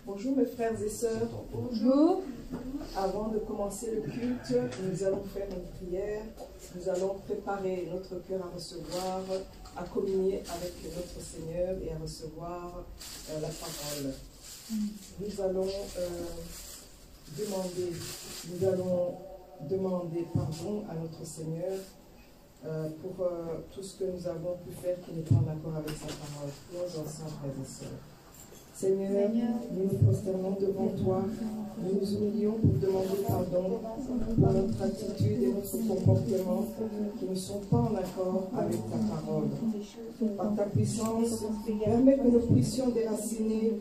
Bonjour mes frères et sœurs. Bonjour. Avant de commencer le culte, nous allons faire une prière. Nous allons préparer notre cœur à recevoir, à communier avec notre Seigneur et à recevoir la parole. Nous allons demander pardon à notre Seigneur pour tout ce que nous avons pu faire qui n'est pas en accord avec sa parole. Prions ensemble, frères et sœurs. Seigneur, nous nous prosternons devant toi, nous nous humilions pour demander pardon pour notre attitude et notre comportement qui ne sont pas en accord avec ta parole. Par ta puissance, permets que nous puissions déraciner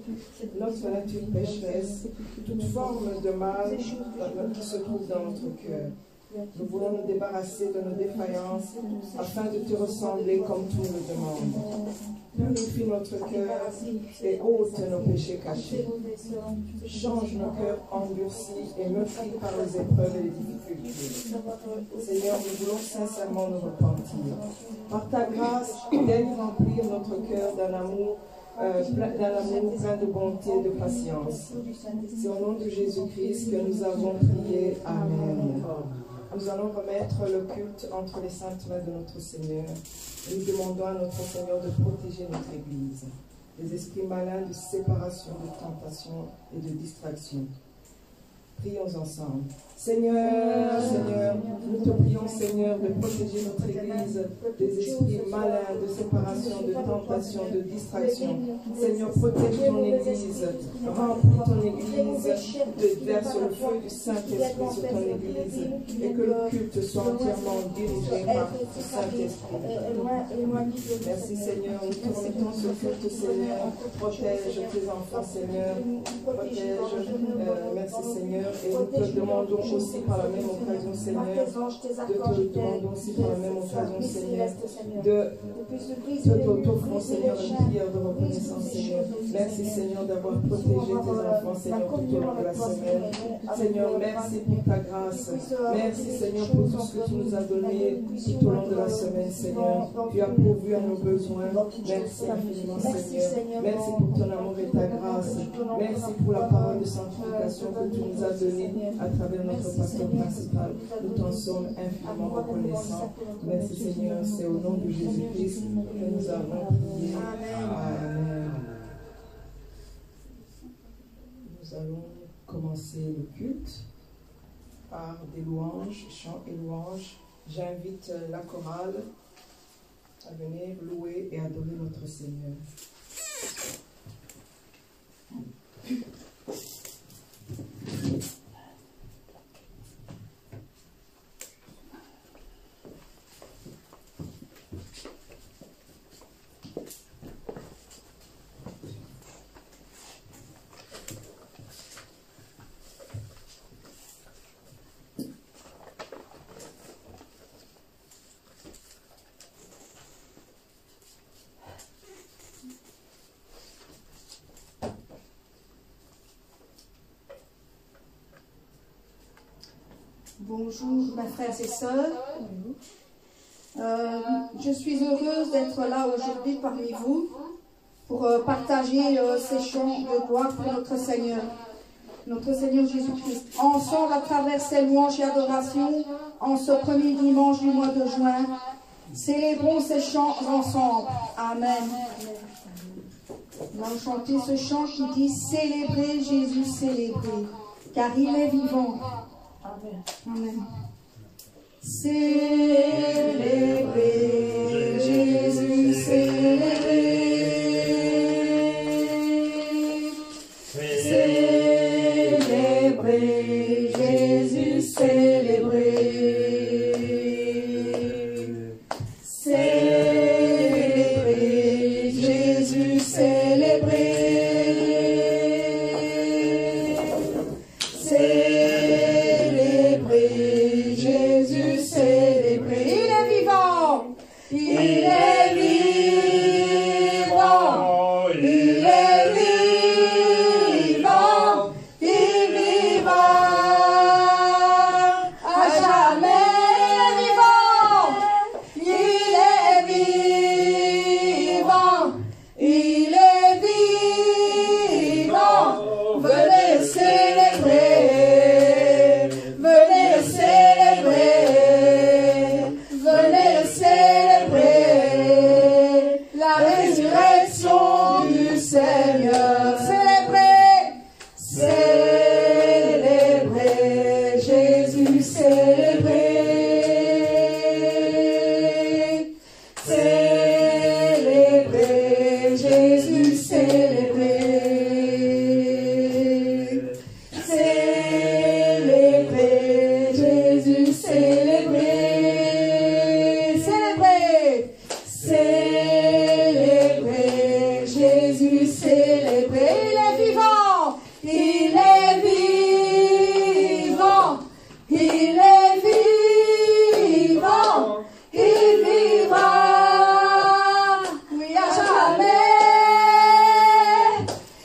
notre nature pécheresse, toute forme de mal qui se trouve dans notre cœur. Nous voulons nous débarrasser de nos défaillances afin de te ressembler comme tu nous le demandes. Purifie notre cœur et ôte nos péchés cachés. Change nos cœurs endurcis et meurtris par les épreuves et les difficultés. Seigneur, nous voulons sincèrement nous repentir. Par ta grâce, daigne remplir notre cœur d'un amour plein de bonté et de patience. C'est au nom de Jésus-Christ que nous avons prié. Amen. Nous allons remettre le culte entre les saintes mains de notre Seigneur. Et nous demandons à notre Seigneur de protéger notre Église des esprits malins de séparation, de tentation et de distraction. Prions ensemble. Seigneur, nous te prions, Seigneur, de protéger notre Église des esprits malins de séparation, de tentation, de distraction. Seigneur, protège ton Église, remplis ton Église, verse le feu du Saint-Esprit sur ton Église et que le culte soit entièrement dirigé par le Saint-Esprit. Merci, Seigneur, nous te remettons ce culte, Seigneur. Protège tes enfants, Seigneur. Merci, Seigneur. Et nous te demandons aussi par la même occasion, Seigneur, de t'offrir, Seigneur, une prière de reconnaissance, Seigneur. Merci, Seigneur, d'avoir protégé tes enfants, Seigneur, tout au long de la semaine. Seigneur, merci pour ta grâce. Merci, Seigneur, pour tout ce que tu nous as donné tout au long de la semaine, Seigneur. Tu as pourvu à nos besoins. Merci infiniment, Seigneur. Merci pour ton amour et ta grâce. Merci pour la parole de sanctification que tu nous as donné à travers notre pasteur principal. Nous t'en sommes infiniment reconnaissants. Merci Seigneur, c'est au nom de Jésus-Christ que nous avons prié. Amen. Nous allons commencer le culte par des louanges, chants et louanges. J'invite la chorale à venir louer et adorer notre Seigneur. Bonjour mes frères et sœurs. Je suis heureuse d'être là aujourd'hui parmi vous pour partager ces chants de gloire pour notre Seigneur Jésus-Christ. Ensemble, à travers ces louanges et adorations, en ce premier dimanche du mois de juin, célébrons ces chants ensemble. Amen. Nous allons chanter ce chant qui dit « Célébrez Jésus, célébrez, car il est vivant. » Amen. Célébrez Jésus, célébrez. Célébrez Jésus, célébrez. Célébrez Jésus, célébrez. Jésus célébré, il est vivant, il résurrection du Seigneur. Célébrez, célébrez, Jésus célébrez. Célébrez, Jésus célébrez. Célébrez, Jésus célébrez. Célébrez, célébrez, Jésus célébrez. Il est vivant, il est vivant, il est vivant, il vivra. Oui, à jamais.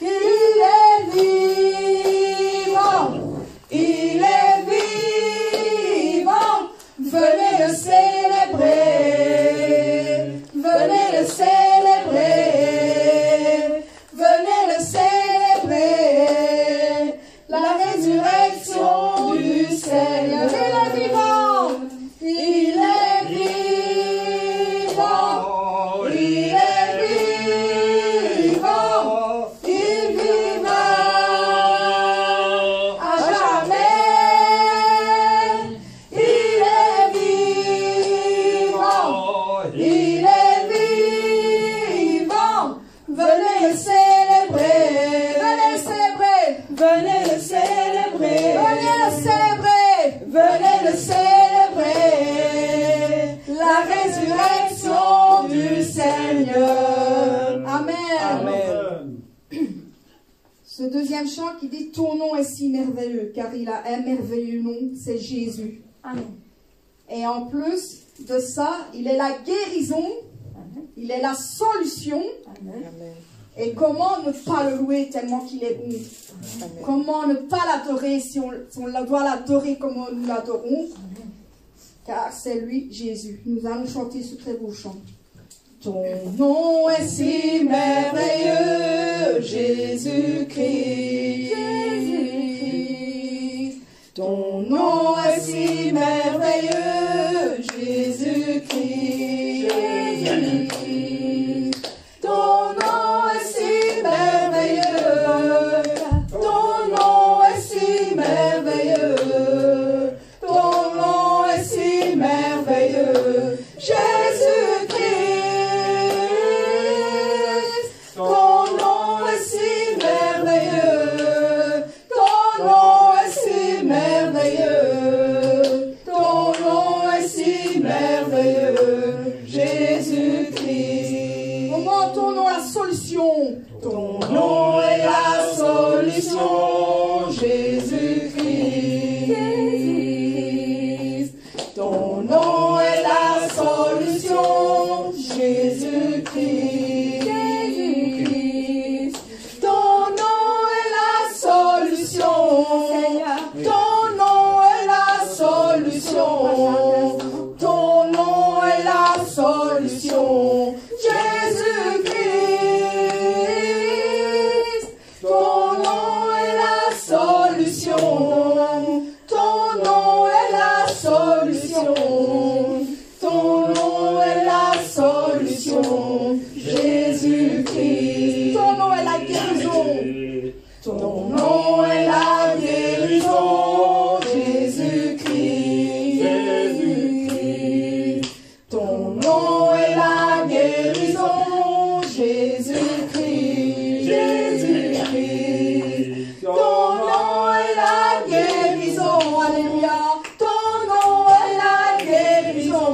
Il est vivant, il est vivant. Venez le célébrer, venez le célébrer, venez le célébrer. La résurrection du Seigneur. Il est vivant, il est vivant, il est vivant, il vivra à jamais. Il est vivant, il est vivant. Venez le célébrer, venez le célébrer, venez le célébrer, venez le célébrer, venez le célébrer. La résurrection du Seigneur. Amen. Amen. Ce deuxième chant qui dit ton nom est si merveilleux, car il a un merveilleux nom, c'est Jésus. Amen. Et en plus de ça, il est la guérison, il est la solution. Amen. Et comment ne pas le louer tellement qu'il est bon? Comment ne pas l'adorer si on doit l'adorer comme nous l'adorons? Car c'est lui, Jésus. Nous allons chanter ce très beau chant. Ton nom est si merveilleux, Jésus-Christ. Jésus-Christ. Ton nom est si merveilleux, Jésus-Christ. Jésus-Christ. Ton nom est si merveilleux. Ton nom est si merveilleux. Ton nom est si merveilleux, Jésus-Christ. Ton nom est si merveilleux. Ton nom est si merveilleux. Ton nom est si merveilleux, Jésus-Christ. Comment ton nom est la solution? Ton nom est la solution, Jésus-Christ. Ton nom est la solution, Jésus-Christ. Ton nom est la solution, ton nom est la solution, ton nom est la solution, Jésus-Christ. Ton nom est la solution, ton nom est la solution, ton nom est la solution, Jésus-Christ. Ton nom est la guérison, ton nom est la guérison, Jésus-Christ. Ton nom est la guérison, Jésus-Christ. Jésus-Christ. Ton nom est la guérison, alléluia. Ton nom est la guérison.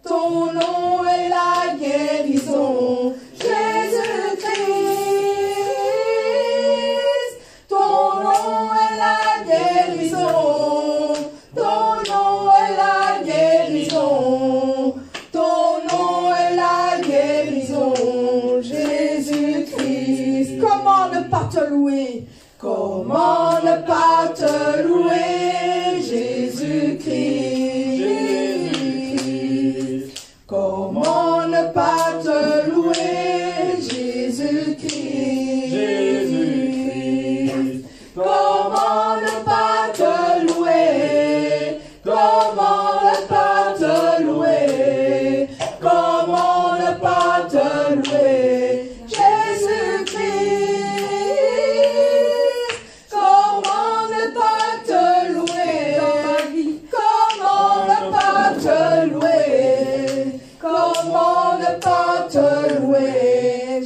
Ton nom est la guérison, Jésus-Christ. Ton nom est la guérison. Ton nom est la guérison. Ton nom est la guérison, Jésus-Christ. Comment ne pas te louer? Comment ne pas te louer, Jésus-Christ? Comment ne pas te louer, Jésus-Christ? Comment ne pas te louer? Comment ne pas te louer? Comment ne pas te louer,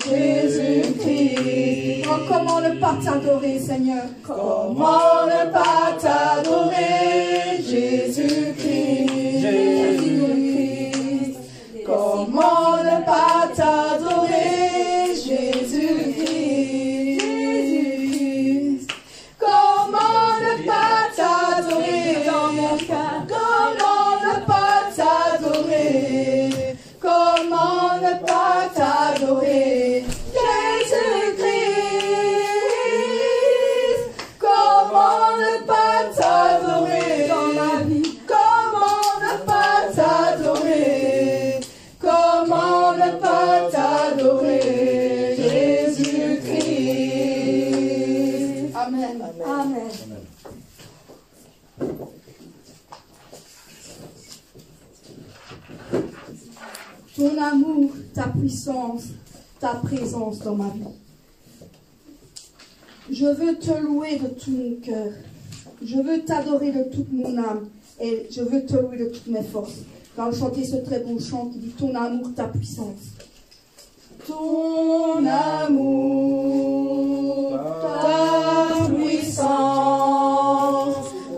Jésus-Christ. Oh, comment ne pas t'adorer, Seigneur? Comment ne pas t'adorer, Jésus-Christ, Jésus-Christ. Comment ne pas t'adorer, Jésus-Christ, Jésus-Christ. Comment ne pas t'adorer dans mon cœur? Comment ne pas t'adorer? Comment ne pas t'adorer, Jésus-Christ? Comment ne pas t'adorer dans ma vie? Comment ne pas t'adorer? Comment ne pas t'adorer, Jésus-Christ? Amen. Amen. Ton amour, ta puissance, ta présence dans ma vie. Je veux te louer de tout mon cœur. Je veux t'adorer de toute mon âme. Et je veux te louer de toutes mes forces. Nous allons chanter ce très bon chant qui dit ton amour, ta puissance. Ton amour, ta puissance,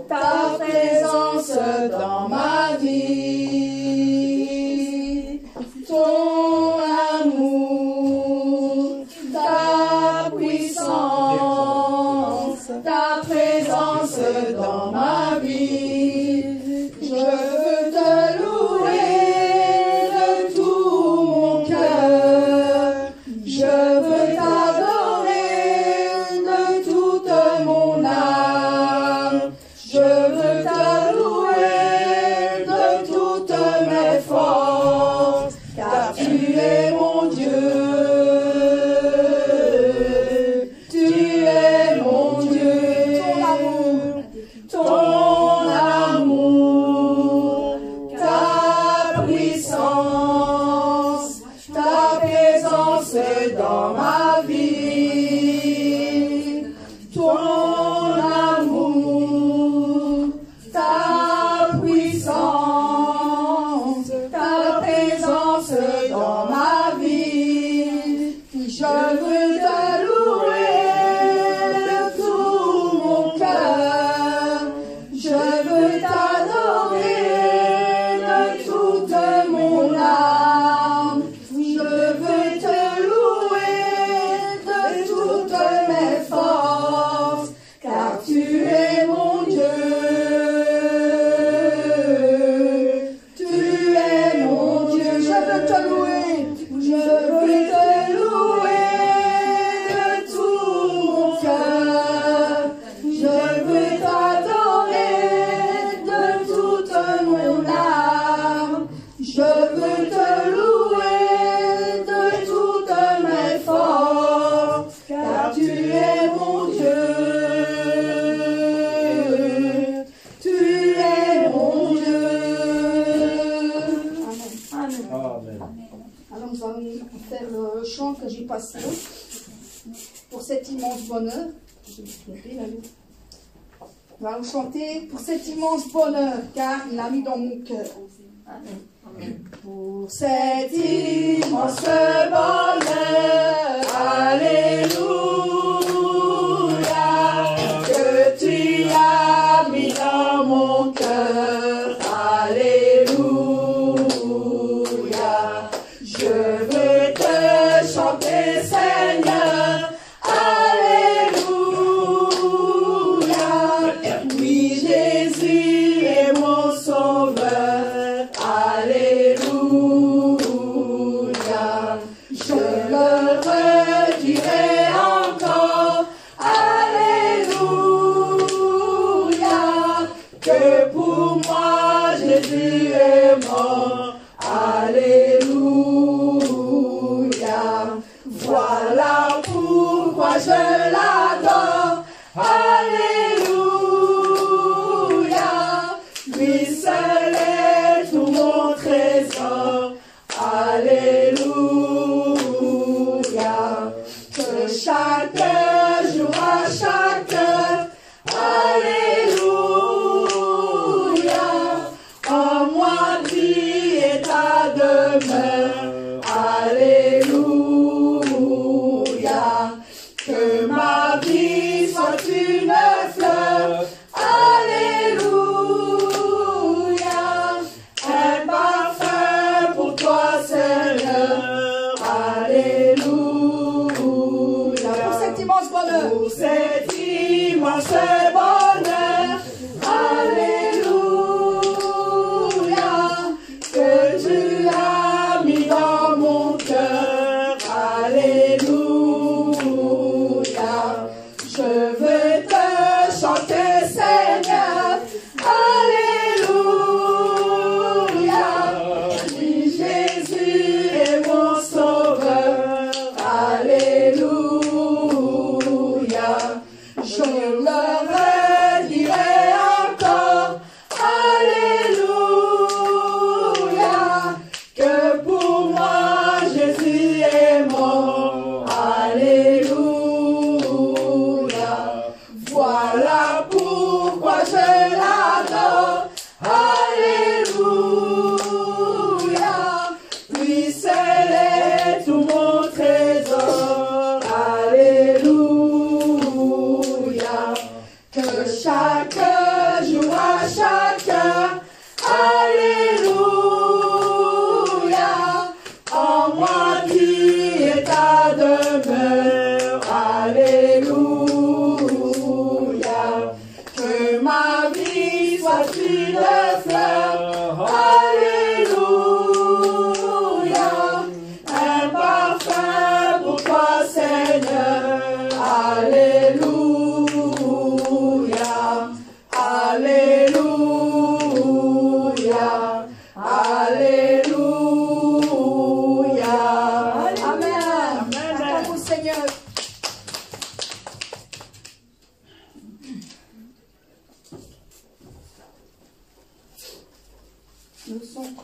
ta présence dans ma vie. Ton amour, ta puissance, ta présence dans ma vie. Je veux te louer de tout mon cœur. Je veux t'adorer de toute mon âme. Je veux te louer de toutes mes forces, car tu es mon Dieu. Tu es mon Dieu. Ton amour, ta puissance, ta présence dans ma vie. Ton amour, ta puissance, ta présence dans ma vie. Je veux te louer de tout mon cœur. Je veux t'adorer de toute mon âme. Je veux te louer de toutes mes forces, car tu es mon Dieu. Tu es mon Dieu. Je veux te louer. Je veux te louer de tout mon cœur. Je veux t'adorer de toute mon âme. Je veux te louer de toutes mes forces, car tu es mon Dieu. Tu es mon Dieu. Amen. Amen. Alors nous allons faire le chant que j'ai passé pour cet immense bonheur. Je vais me tromper, là, nous. Nous allons chanter pour cet immense bonheur, car il l'a mis dans mon cœur. Amen. Pour cet immense bonheur, alléluia, que tu as mis dans mon cœur, alléluia. Je veux te chanter, Seigneur, alléluia. Oui, Jésus est mon sauveur, alléluia. Je le redirai encore, alléluia. Que pour moi Jésus est mort, alléluia. Voilà pourquoi je l'adore, alléluia. Lui seul est tout mon trésor, alléluia. Que chaque jour, à chaque heure, alléluia. En moi vie est ta demeure, alléluia.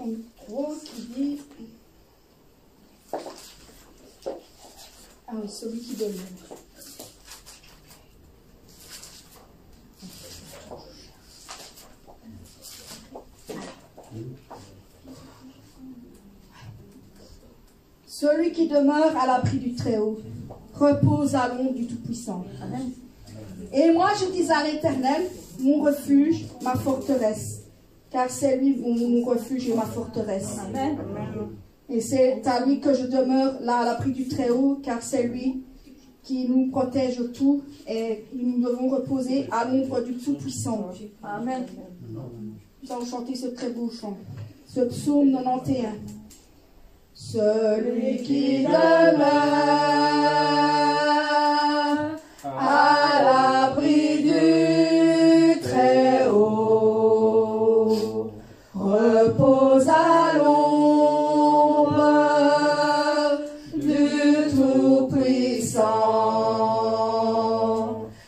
33 qui dit... Ah oui, celui qui demeure. Celui qui demeure à l'abri du Très-Haut repose à l'ombre du Tout-Puissant. Amen. Et moi je dis à l'Éternel, mon refuge, ma forteresse, car c'est lui mon refuge et ma forteresse. Amen. Et c'est à lui que je demeure là à l'abri du Très-Haut, car c'est lui qui nous protège tout et nous devons reposer à l'ombre du Tout-Puissant. Amen. Nous allons chanter ce très beau chant, ce psaume 91. Celui qui demeure à l'abri du Très-Haut repose à l'ombre du Tout-Puissant.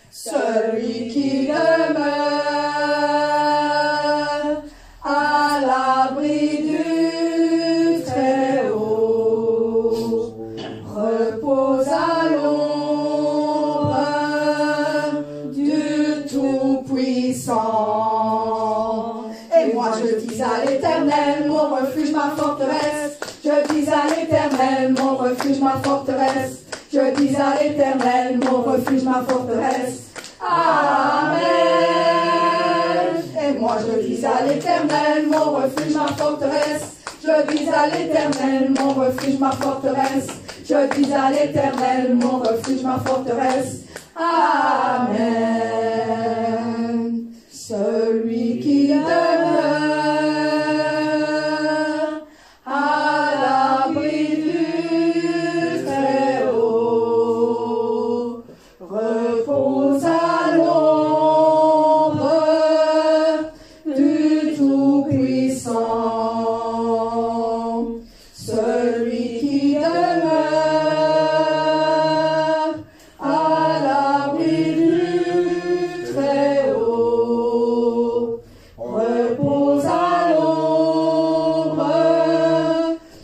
Celui qui demeure à l'abri du repose à l'ombre du Tout-Puissant. Et moi je dis à l'Éternel, mon refuge, ma forteresse. Je dis à l'Éternel, mon refuge, ma forteresse. Je dis à l'Éternel, mon refuge, ma forteresse. Amen. Et moi je dis à l'Éternel, mon refuge, ma forteresse. Je dis à l'Éternel, mon refuge, ma forteresse. Je dis à l'Éternel, mon refuge, ma forteresse. Amen. Celui qui demeure à l'abri du Très-Haut repose à l'ombre du Tout-Puissant. Celui qui demeure à l'abri du Très-Haut repose à l'ombre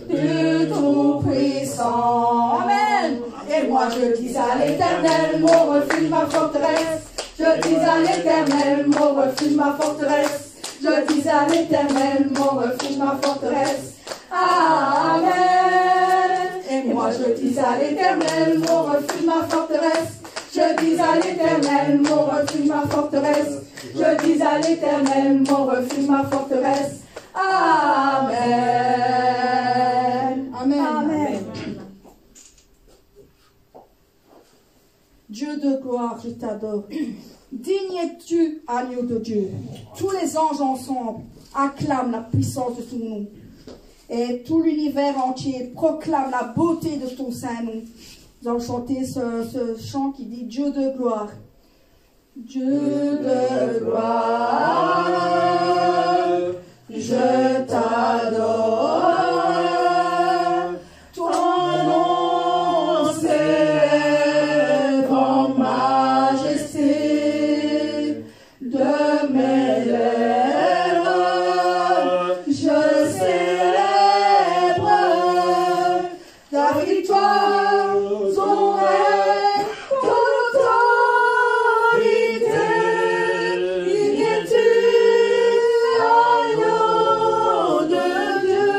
du Tout-Puissant. Amen. Et moi je dis à l'Éternel, mon refuge, ma forteresse. Je dis à l'Éternel, mon refuge, ma forteresse. Je dis à l'Éternel, mon refuge, ma forteresse. Amen. Et moi je dis à l'Éternel, mon refuge, ma forteresse. Je dis à l'Éternel, mon refuge, ma forteresse. Je dis à l'Éternel, mon refuge, ma forteresse. Amen. Amen. Amen. Dieu de gloire, je t'adore. Digne es-tu, agneau de Dieu. Tous les anges ensemble acclament la puissance de ton nom. Et tout l'univers entier proclame la beauté de ton saint nom. Nous allons chanter ce chant qui dit Dieu de gloire. Dieu de gloire, je t'adore. Ton nom s'élève en majesté de mes lèvres. Je célèbre ta victoire, ton règne, ton autorité. Digne es-tu, agneau de Dieu.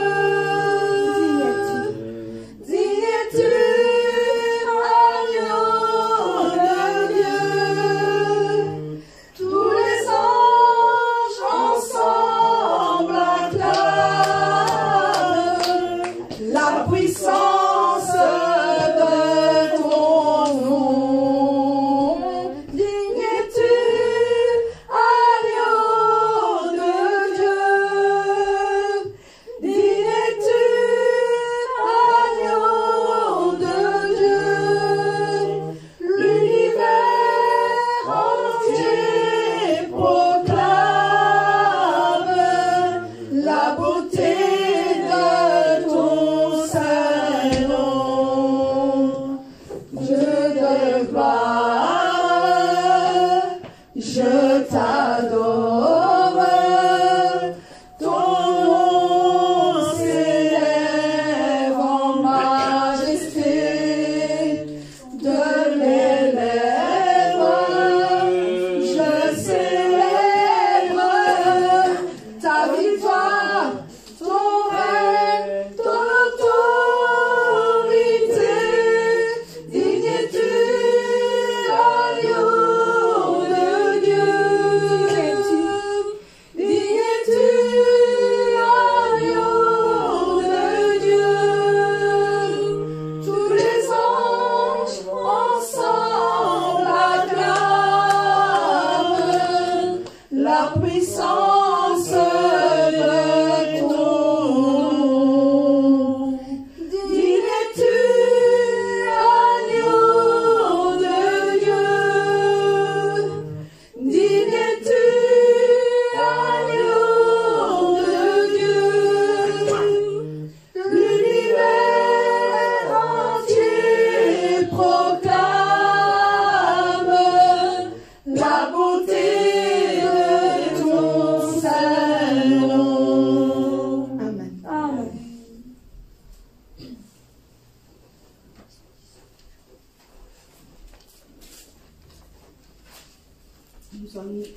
nous a mis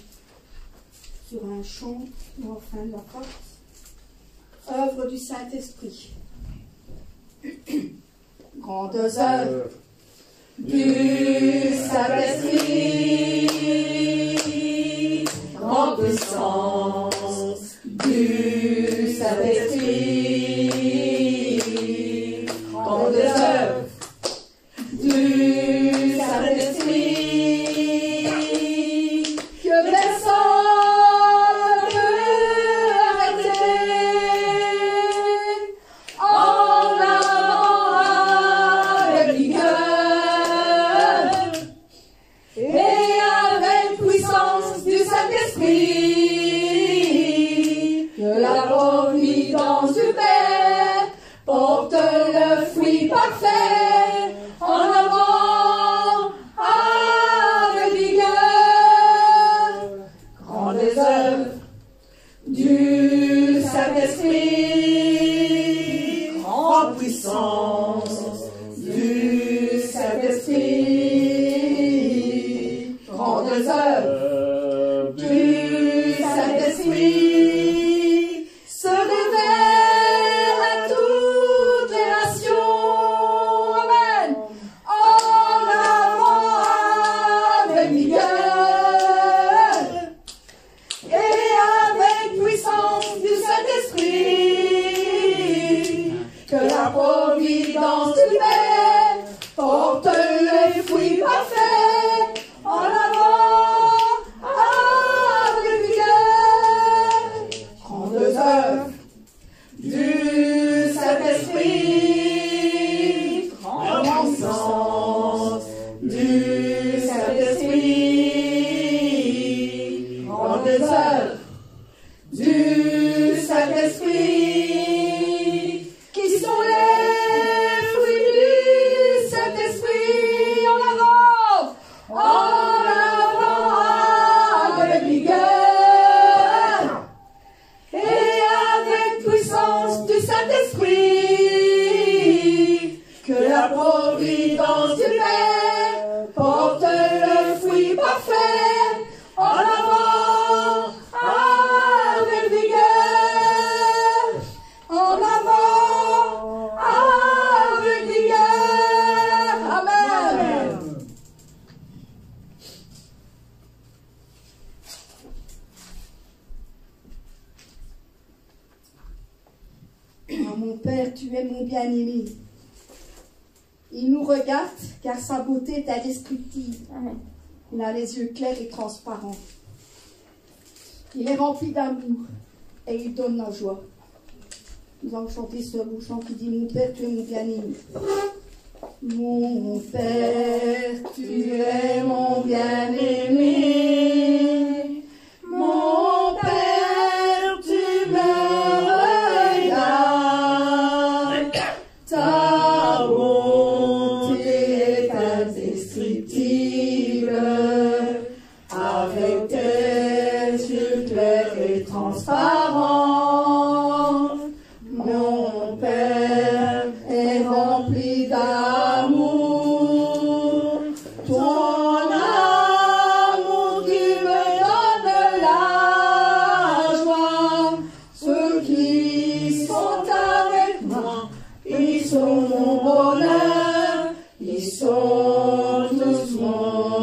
sur un chant, ou enfin de la force. Œuvre du Saint-Esprit. Grandes œuvres du Saint-Esprit, grande puissance du Saint-Esprit, grandes œuvres du Saint-Esprit, que personne ne peut arrêter, en avant avec vigueur et avec puissance du Saint-Esprit, que la providence du Père porte le fruit parfait, en avant avec vigueur. Grandes œuvres du Saint-Esprit, grande puissance du Saint-Esprit, grandes œuvres du Saint-Esprit, se révèlent à toute les nations. Amen. En avant avec vigueur et avec puissance du Saint-Esprit, que la providence du Père porte le fruit parfait, en avant avec vigueur. Grandes œuvres du Saint-Esprit, grande puissance du Saint-Esprit, grandes œuvres du Saint-Esprit, qui sont les fruits du Saint-Esprit, en avant avec vigueur et avec puissance du Saint-Esprit, que la providence du Père porte le fruit parfait, en avant avec vigueur, en avant avec vigueur. Amen. Oh, mon Père, tu es mon bien-aimé. Il nous regarde car sa beauté est indestructible. Il a les yeux clairs et transparents. Il est rempli d'amour et il donne la joie. Nous allons chanter ce beau chant qui dit: mon Père, tu es mon bien-aimé. Mon Père, tu es mon bien-aimé. Mon Père, tu me regardes. Ta bonté est indescriptible. Avec tes yeux clairs et transparents, mon Père est rempli d'amour. Ton amour qui me donne la joie. Ceux qui sont avec moi, ils sont mon bonheur. Ils sont tous mon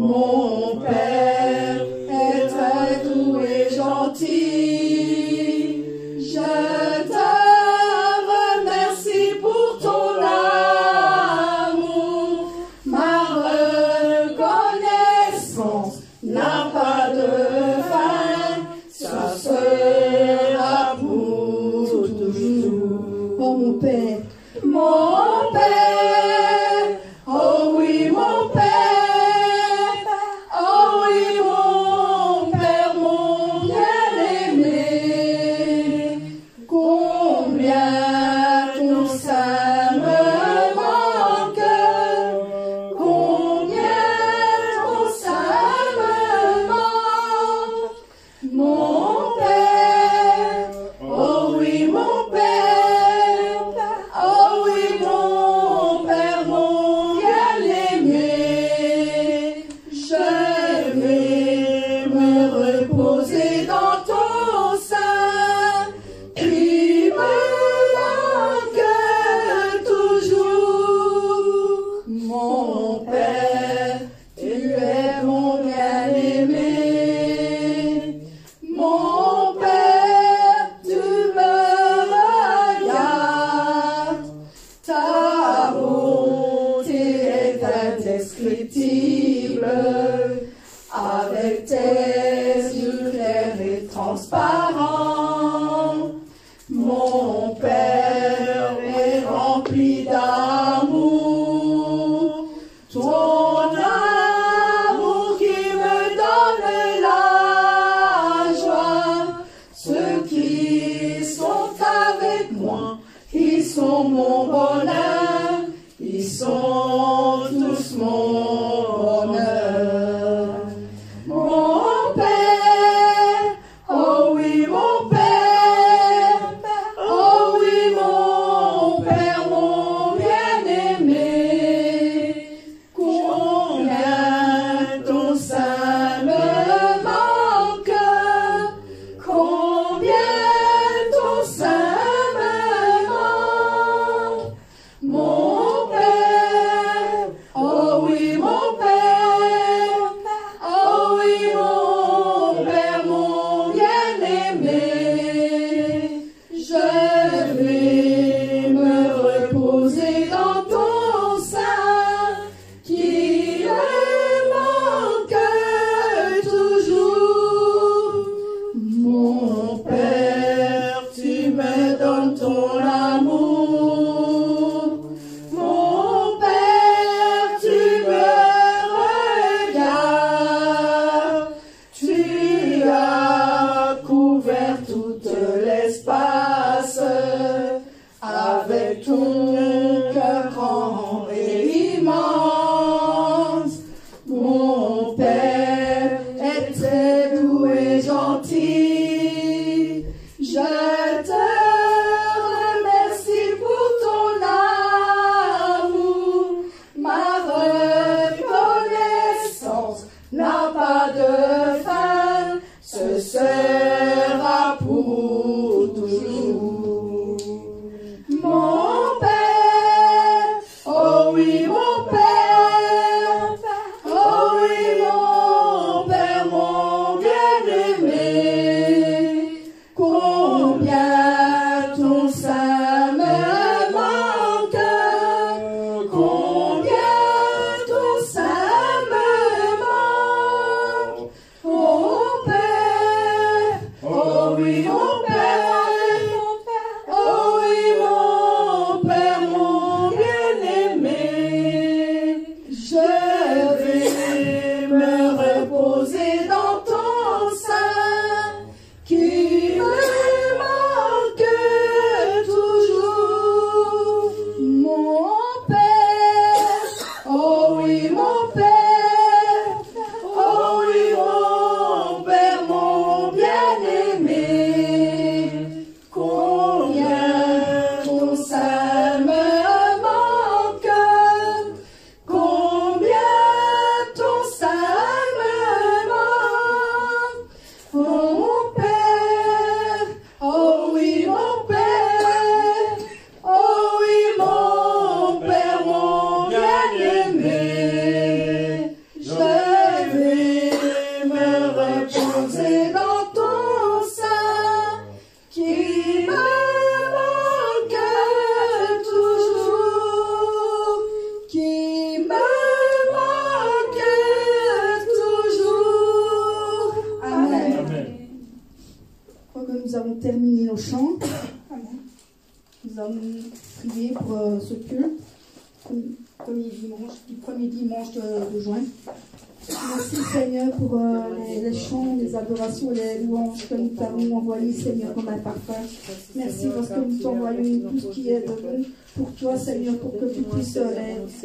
Mon Père est très doux et gentil. Je te remercie pour ton amour. Ma reconnaissance n'a pas de fin. Ça sera pour toujours. Oh mon Père, Mon Père, oh oui mon Père, oh oui mon Père, mon bien-aimé, combien ton sein me manque, combien ton sein me manque, mon Père, oh oui mon Père, oh oui mon Père, mon bien-aimé, je vais me reposer dans ton sein, qui me manque toujours. Mon Père, tu es mon bien-aimé. Mon Père, tu me regardes. Ta beauté est indescriptible. Avec tes yeux clairs et transparents. Mon Père est rempli d'amour. Ton amour qui me donne la joie. Ceux qui sont avec moi, ils sont mon bonheur. Ils sont tous mon bonheur. Mon chants. Amen. Nous allons prier pour ce culte, du premier dimanche de juin. Merci Seigneur pour les chants, les adorations, les louanges que nous t'avons envoyées, Seigneur, comme un parfum. Merci parce que nous t'envoyons tout ce qui est de nous pour toi, Seigneur, pour que tu puisses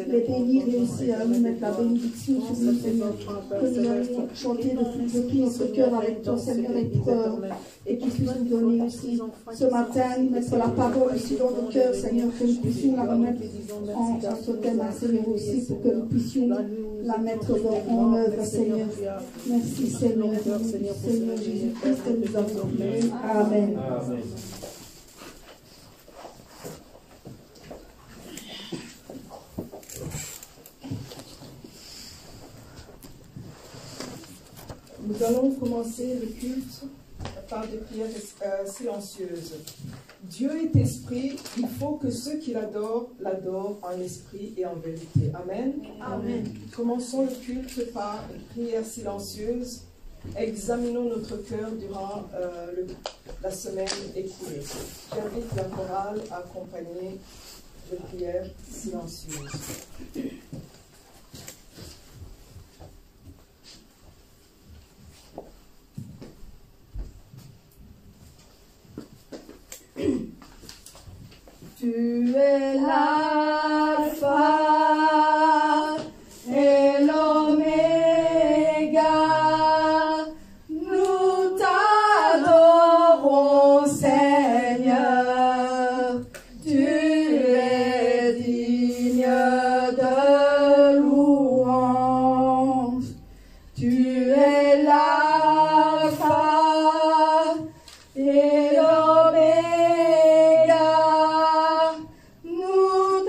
les bénir et aussi nous mettre la bénédiction sur nous, Seigneur. Que nous allons chanter de tout notre cœur avec toi, Seigneur, et que tu puisses nous donner aussi ce matin, mettre la parole aussi dans nos cœurs, Seigneur, que nous puissions la remettre entre tes mains, Seigneur, aussi, pour que nous puissions la mettre en œuvre, Seigneur. Merci, Seigneur. Seigneur Jésus-Christ, que nous avons prié. Amen. Amen. Nous allons commencer le culte par des prières silencieuses. Dieu est esprit, il faut que ceux qui l'adorent, l'adorent en esprit et en vérité. Amen. Amen. Commençons le culte par une prière silencieuse. Examinons notre cœur durant la semaine écoulée. J'invite la chorale à accompagner de prières silencieuses. Tu es l'alpha et l'oméga, nous t'adorons Seigneur, tu es digne de louange, tu es l'alpha et l'oméga. Nous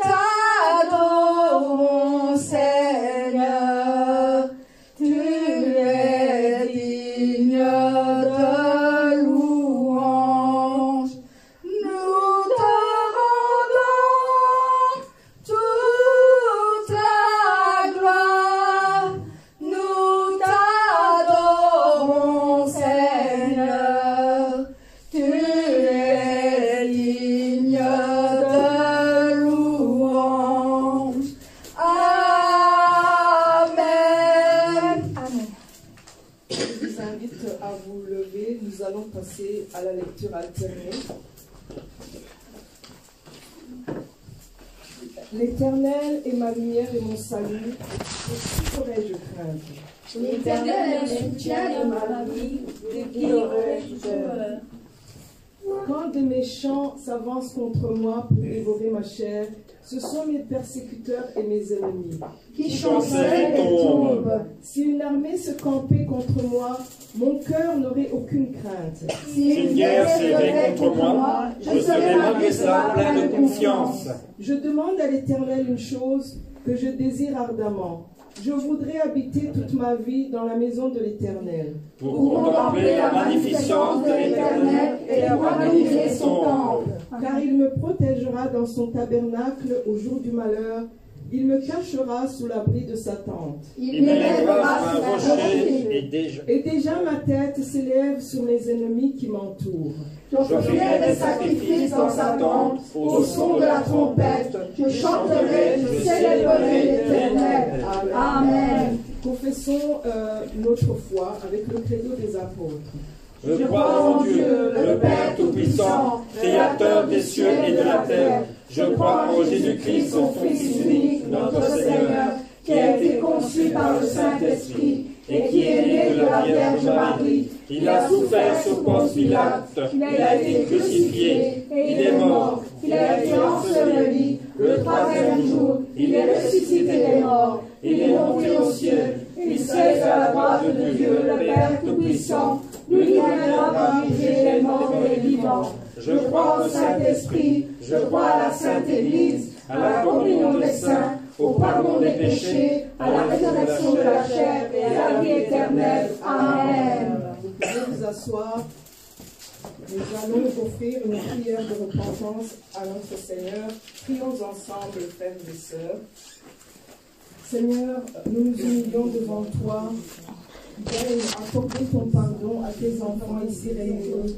t'adorons, Seigneur, tu es digne de louange. Nous te rendons toute la gloire. Nous t'adorons, Seigneur, tu es digne de louange. Amen. Amen. Je vous invite à vous lever. Nous allons passer à la lecture alternée. L'Éternel est ma lumière et mon salut. Qui pourrais-je craindre? L'Éternel est le soutien de ma vie, de qui aurais-je peur? Quand des méchants s'avancent contre moi pour dévorer ma chair, ce sont mes persécuteurs et mes ennemis. Qui chancelle et tombe. Si une armée se campait contre moi, mon cœur n'aurait aucune crainte. Si une guerre s'élevait contre moi, je serais malgré cela plein de confiance. Je demande à l'Éternel une chose que je désire ardemment. Je voudrais habiter toute ma vie dans la maison de l'Éternel. Pour contempler la magnificence de l'Éternel et pour admirer son temple. Car il me protégera dans son tabernacle au jour du malheur. Il me cachera sous l'abri de sa tente. Il m'élèvera sur un rocher Et déjà ma tête s'élève sur mes ennemis qui m'entourent. J'offrirai des sacrifices dans sa tente, au son de la trompette. Je chanterai, je célébrerai l'Éternel. Amen. Confessons notre foi avec le credo des apôtres. Je crois en Dieu, le Père Tout-Puissant, Créateur des cieux et de la terre. Je crois en Jésus-Christ, son Fils unique, notre Seigneur, qui a été conçu par le Saint-Esprit et qui est né de la Vierge Marie. Il a souffert sur Ponce Pilate, il a été crucifié, il est mort, il a été enseveli. Le troisième jour, il est ressuscité des morts, il est monté aux cieux, il siège à la droite de Dieu, le Père Tout-Puissant. Lui viendra pour juger les morts et les vivants. Je crois au Saint-Esprit, je crois à la Sainte Église, à la communion des saints, au pardon des péchés, à la résurrection de la chair et à la vie éternelle. Amen. Vous pouvez vous asseoir. Nous allons offrir une prière de repentance à notre Seigneur. Prions ensemble, frères et sœurs. Seigneur, nous nous humilions devant toi vienne accorder ton pardon à tes enfants ici réunis.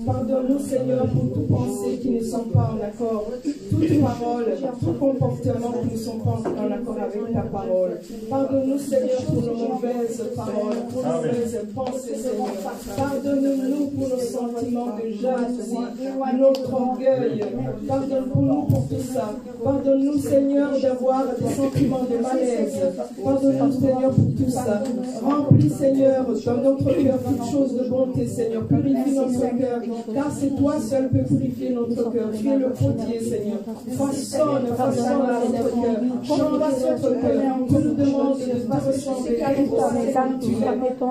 Pardonne-nous, Seigneur, pour toute pensée qui ne sont pas en accord, toute parole, tout comportement qui ne sont pas en accord avec ta parole. Pardonne-nous, Seigneur, pour nos mauvaises paroles, pour nos mauvaises pensées, Seigneur. Pardonne-nous pour nos sentiments de jalousie, notre orgueil. Pardonne-nous pour tout ça. Pardonne-nous, Seigneur, d'avoir des sentiments de malaise. Pardonne-nous, Seigneur, pour tout ça. Remplis, Seigneur, dans notre cœur toute chose de bonté, Seigneur. Purifie notre cœur, car c'est toi seul qui peux purifier notre cœur. Tu es le potier, Seigneur. Façonne notre cœur. Change notre cœur. Tu nous demandes de te ressembler à toi.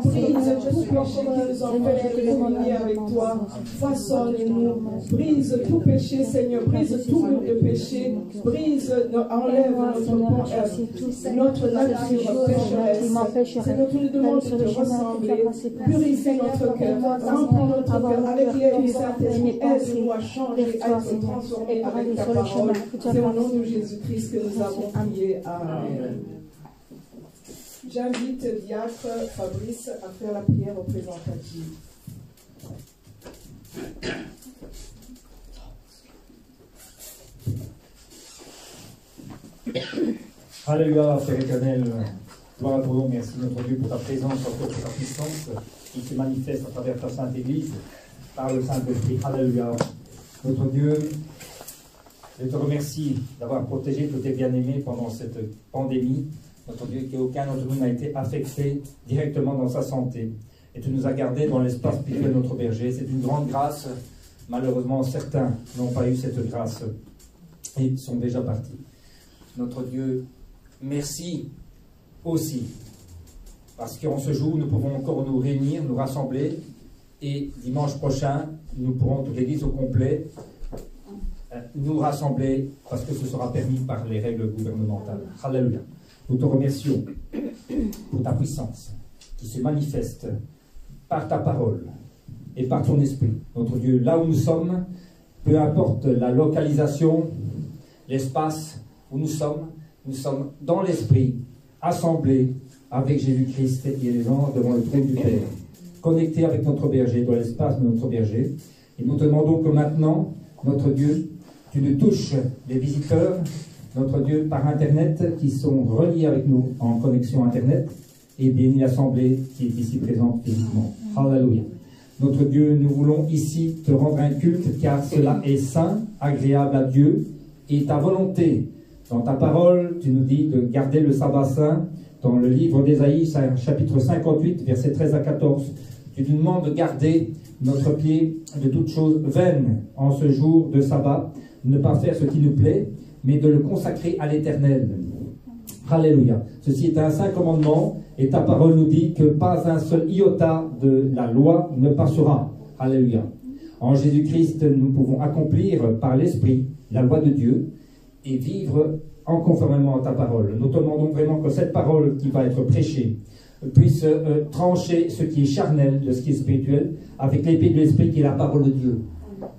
Brise tout péché qui nous empêche de communier avec toi. Façonne-nous. Brise tout péché, Seigneur. Brise tout mur de péché. Brise, enlève notre nature pécheresse. Seigneur, tu nous demandes de te ressembler. Purifie notre cœur. Remplis notre cœur avec l'aide du Saint-Esprit. Aide-nous à changer, à être transformés avec ta parole. C'est au nom de Jésus-Christ que nous avons prié. Amen. J'invite Diacre Fabrice à faire la prière représentative. Alléluia, Père éternel, gloire à ton nom, merci notre Dieu pour ta présence, pour ta puissance qui se manifeste à travers ta Sainte Église, par le Saint-Esprit. Alléluia. Notre Dieu, je te remercie d'avoir protégé tous tes bien-aimés pendant cette pandémie. Notre Dieu, qu'aucun d'entre nous n'a été affecté directement dans sa santé. Et tu nous as gardés dans l'espace spirituel de notre berger. C'est une grande grâce. Malheureusement, certains n'ont pas eu cette grâce et sont déjà partis. Notre Dieu, merci aussi, parce qu'en ce jour, nous pouvons encore nous réunir, nous rassembler, et dimanche prochain, nous pourrons, toute l'Église au complet, nous rassembler, parce que ce sera permis par les règles gouvernementales. Alléluia. Nous te remercions pour ta puissance qui se manifeste par ta parole et par ton esprit. Notre Dieu, là où nous sommes, peu importe la localisation, l'espace où nous sommes dans l'esprit, assemblés avec Jésus-Christ et les anges devant le trône du Père, connectés avec notre berger, dans l'espace de notre berger. Et nous te demandons que maintenant, notre Dieu, tu nous touches les visiteurs, notre Dieu, par Internet, qui sont reliés avec nous en connexion Internet, et bénis l'assemblée qui est ici présente physiquement. Alléluia. Notre Dieu, nous voulons ici te rendre un culte, car cela est saint, agréable à Dieu, et ta volonté. Dans ta parole, tu nous dis de garder le sabbat saint. Dans le livre d'Ésaïe, chapitre 58, versets 13 à 14, tu nous demandes de garder notre pied de toutes choses vaines en ce jour de sabbat, ne pas faire ce qui nous plaît, mais de le consacrer à l'Éternel. Alléluia. Ceci est un saint commandement, et ta parole nous dit que pas un seul iota de la loi ne passera. Alléluia. En Jésus-Christ, nous pouvons accomplir par l'Esprit la loi de Dieu et vivre en conformément à ta parole. Nous te demandons vraiment que cette parole qui va être prêchée puisse trancher ce qui est charnel de ce qui est spirituel avec l'épée de l'Esprit qui est la parole de Dieu.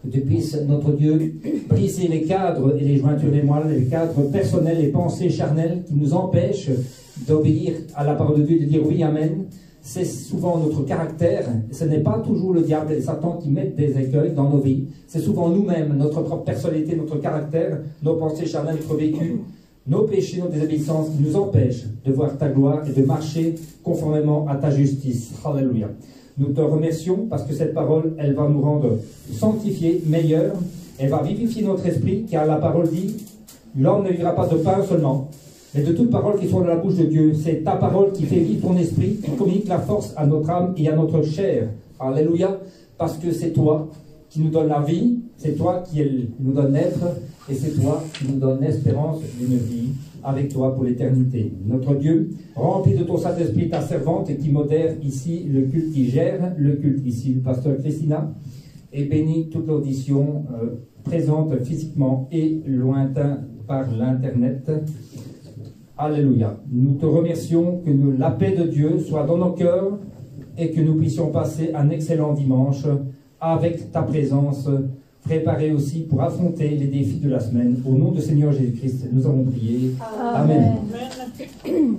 Que tu puisses, notre Dieu, briser les cadres et les jointures des moelles, les cadres personnels, les pensées charnelles qui nous empêchent d'obéir à la parole de Dieu et de dire oui, amen. C'est souvent notre caractère. Ce n'est pas toujours le diable et Satan qui mettent des écueils dans nos vies. C'est souvent nous-mêmes, notre propre personnalité, notre caractère, nos pensées charnelles, notre vécu, nos péchés, nos désobéissances qui nous empêchent de voir ta gloire et de marcher conformément à ta justice. Alléluia. Nous te remercions parce que cette parole, elle va nous rendre sanctifiés, meilleurs. Elle va vivifier notre esprit, car la parole dit, l'homme ne vivra pas de pain seulement, mais de toute parole qui soit dans la bouche de Dieu. C'est ta parole qui fait vivre ton esprit, qui communique la force à notre âme et à notre chair. Alléluia. Parce que c'est toi qui nous donne la vie, c'est toi qui nous donne l'être, et c'est toi qui nous donne l'espérance d'une vie avec toi pour l'éternité. Notre Dieu, remplis de ton Saint-Esprit ta servante qui modère ici le culte, qui gère le culte ici, le pasteur Christina, et bénis toute l'audition présente physiquement et lointain par l'Internet. Alléluia. Nous te remercions que la paix de Dieu soit dans nos cœurs et que nous puissions passer un excellent dimanche avec ta présence, préparée aussi pour affronter les défis de la semaine. Au nom de Seigneur Jésus-Christ, nous avons prié. Amen. Amen.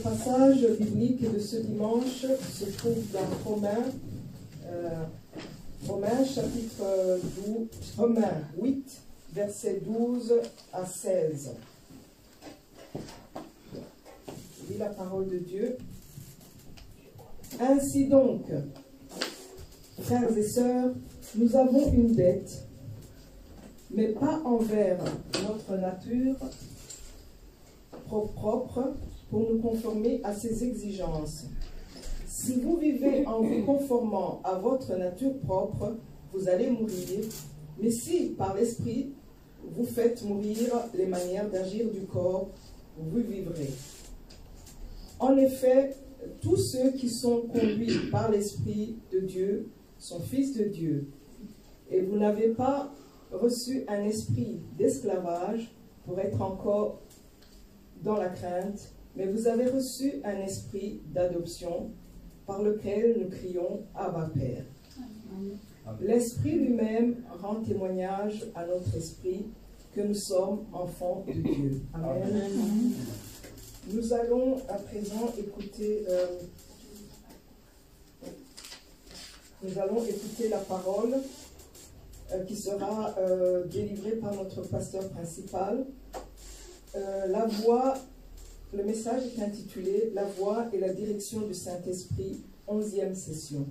passage biblique de ce dimanche se trouve dans Romains chapitre 8, versets 12 à 16. Je lis la parole de Dieu. Ainsi donc, frères et sœurs, nous avons une dette, mais pas envers notre nature propre pour nous conformer à ses exigences. Si vous vivez en vous conformant à votre nature propre, vous allez mourir, mais si par l'esprit vous faites mourir les manières d'agir du corps, vous vivrez. En effet, tous ceux qui sont conduits par l'Esprit de Dieu sont fils de Dieu. Et vous n'avez pas reçu un esprit d'esclavage pour être encore dans la crainte, mais vous avez reçu un esprit d'adoption par lequel nous crions « Abba Père ». L'Esprit lui-même rend témoignage à notre esprit que nous sommes enfants de Dieu. Amen. Nous allons à présent écouter, la parole qui sera délivrée par notre pasteur principal. Le message est intitulé « La voix et la direction du Saint-Esprit, 11e session ».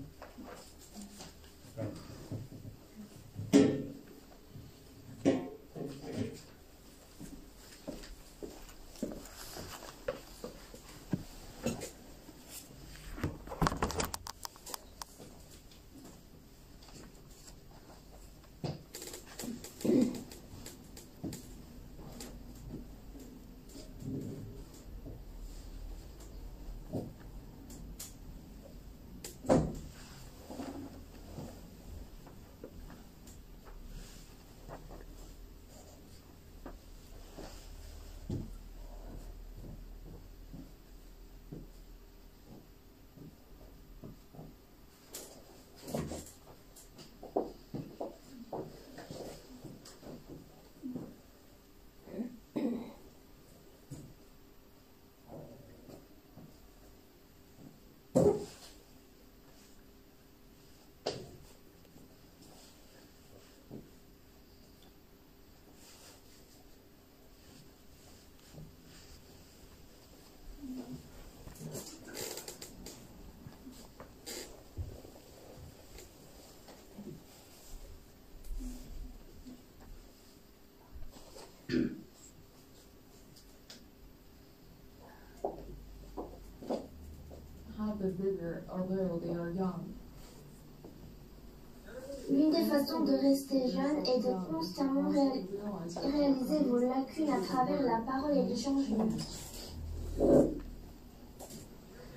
L'une des façons de rester jeune est de constamment réaliser vos lacunes à travers la parole et le changement.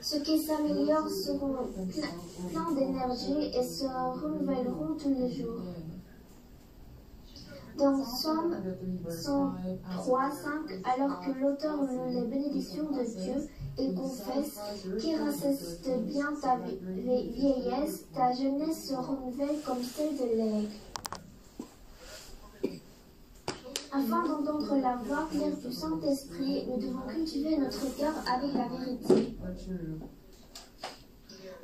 Ceux qui s'améliorent seront pleins d'énergie et se renouvelleront tous les jours. Dans Somme 103:5, alors que l'auteur loue les bénédictions de Dieu, il confesse qui rassiste bien ta vieillesse, ta jeunesse se renouvelle comme celle de l'aigle. Afin d'entendre la voix claire du Saint-Esprit, nous devons cultiver notre cœur avec la vérité.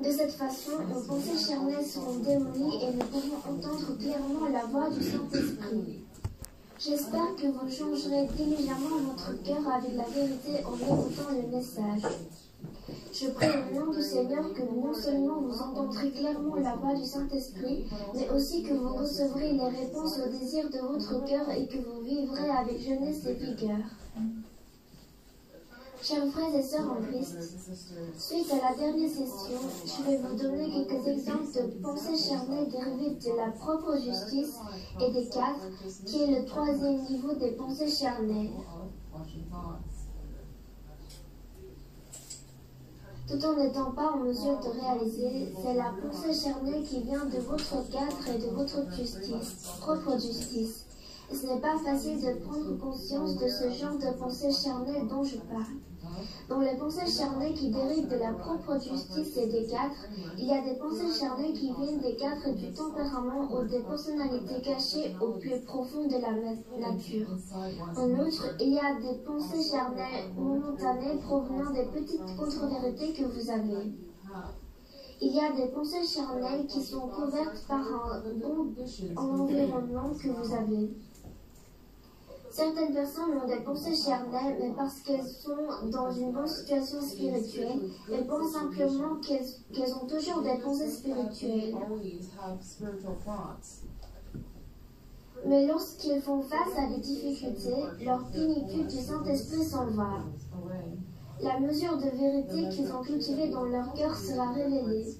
De cette façon, nos pensées charnelles seront démolies et nous pourrons entendre clairement la voix du Saint-Esprit. J'espère que vous changerez diligemment votre cœur avec la vérité en écoutant le message. Je prie au nom du Seigneur que non seulement vous entendrez clairement la voix du Saint-Esprit, mais aussi que vous recevrez les réponses aux désirs de votre cœur et que vous vivrez avec jeunesse et vigueur. Chers frères et sœurs en Christ, suite à la dernière session, je vais vous donner quelques exemples de pensées charnelles dérivées de la propre justice et des 4, qui est le 3e niveau des pensées charnelles. Tout en n'étant pas en mesure de réaliser, c'est la pensée charnelle qui vient de votre 4 et de votre justice, propre justice. Et ce n'est pas facile de prendre conscience de ce genre de pensées charnelles dont je parle. Dans les pensées charnelles qui dérivent de la propre justice et des quatre, il y a des pensées charnelles qui viennent des quatre du tempérament ou des personnalités cachées au plus profond de la nature. En outre, il y a des pensées charnelles momentanées provenant des petites contre-vérités que vous avez. Il y a des pensées charnelles qui sont couvertes par un bon environnement que vous avez. Certaines personnes ont des pensées charnelles, mais parce qu'elles sont dans une bonne situation spirituelle, elles pensent simplement qu'elles ont toujours des pensées spirituelles. Mais lorsqu'ils font face à des difficultés, leur plénitude du Saint-Esprit s'en va. La mesure de vérité qu'ils ont cultivée dans leur cœur sera révélée.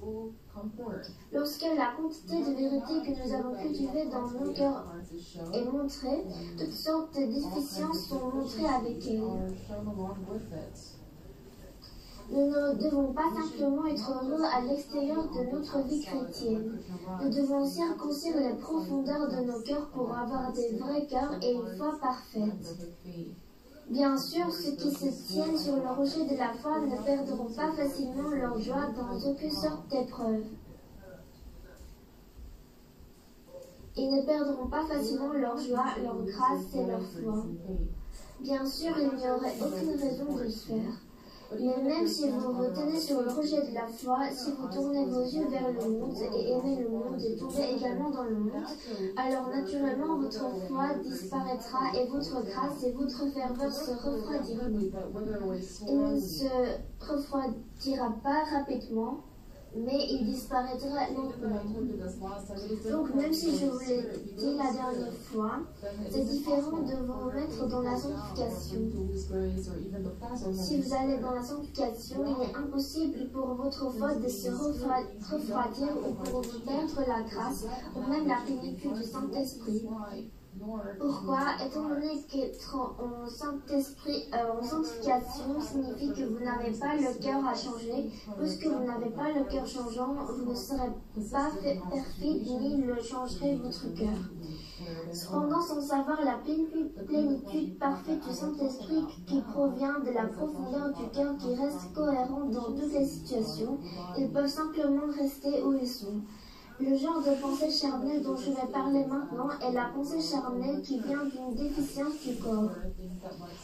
Lorsque la quantité de vérité que nous avons cultivée dans nos cœurs est montrée, toutes sortes de déficiences sont montrées avec elle. Nous ne devons pas simplement être heureux à l'extérieur de notre vie chrétienne. Nous devons circoncire les profondeurs de nos cœurs pour avoir des vrais cœurs et une foi parfaite. Bien sûr, ceux qui se tiennent sur le rocher de la foi ne perdront pas facilement leur joie dans aucune sorte d'épreuve. Ils ne perdront pas facilement leur joie, leur grâce et leur foi. Bien sûr, il n'y aurait aucune raison de le faire. Mais même si vous vous tenez sur le rocher de la foi, si vous tournez vos yeux vers le monde et aimez le monde et tombez également dans le monde, alors naturellement votre foi disparaîtra et votre grâce et votre ferveur se refroidiront. Il ne se refroidira pas rapidement, mais il disparaîtra lentement. Donc même si je vous l'ai dit la dernière fois, c'est différent de vous remettre dans la sanctification. Si vous allez dans la sanctification, il est impossible pour votre foi de se refroidir ou pour vous perdre la grâce ou même la plénitude du Saint-Esprit. Pourquoi? Étant donné qu'être en sanctification signifie que vous n'avez pas le cœur à changer, puisque vous n'avez pas le cœur changeant, vous ne serez pas perfide ni ne changerez votre cœur. Cependant, sans savoir la plénitude parfaite du Saint-Esprit qui provient de la profondeur du cœur qui reste cohérent dans toutes les situations, ils peuvent simplement rester où ils sont. Le genre de pensée charnelle dont je vais parler maintenant est la pensée charnelle qui vient d'une déficience du corps.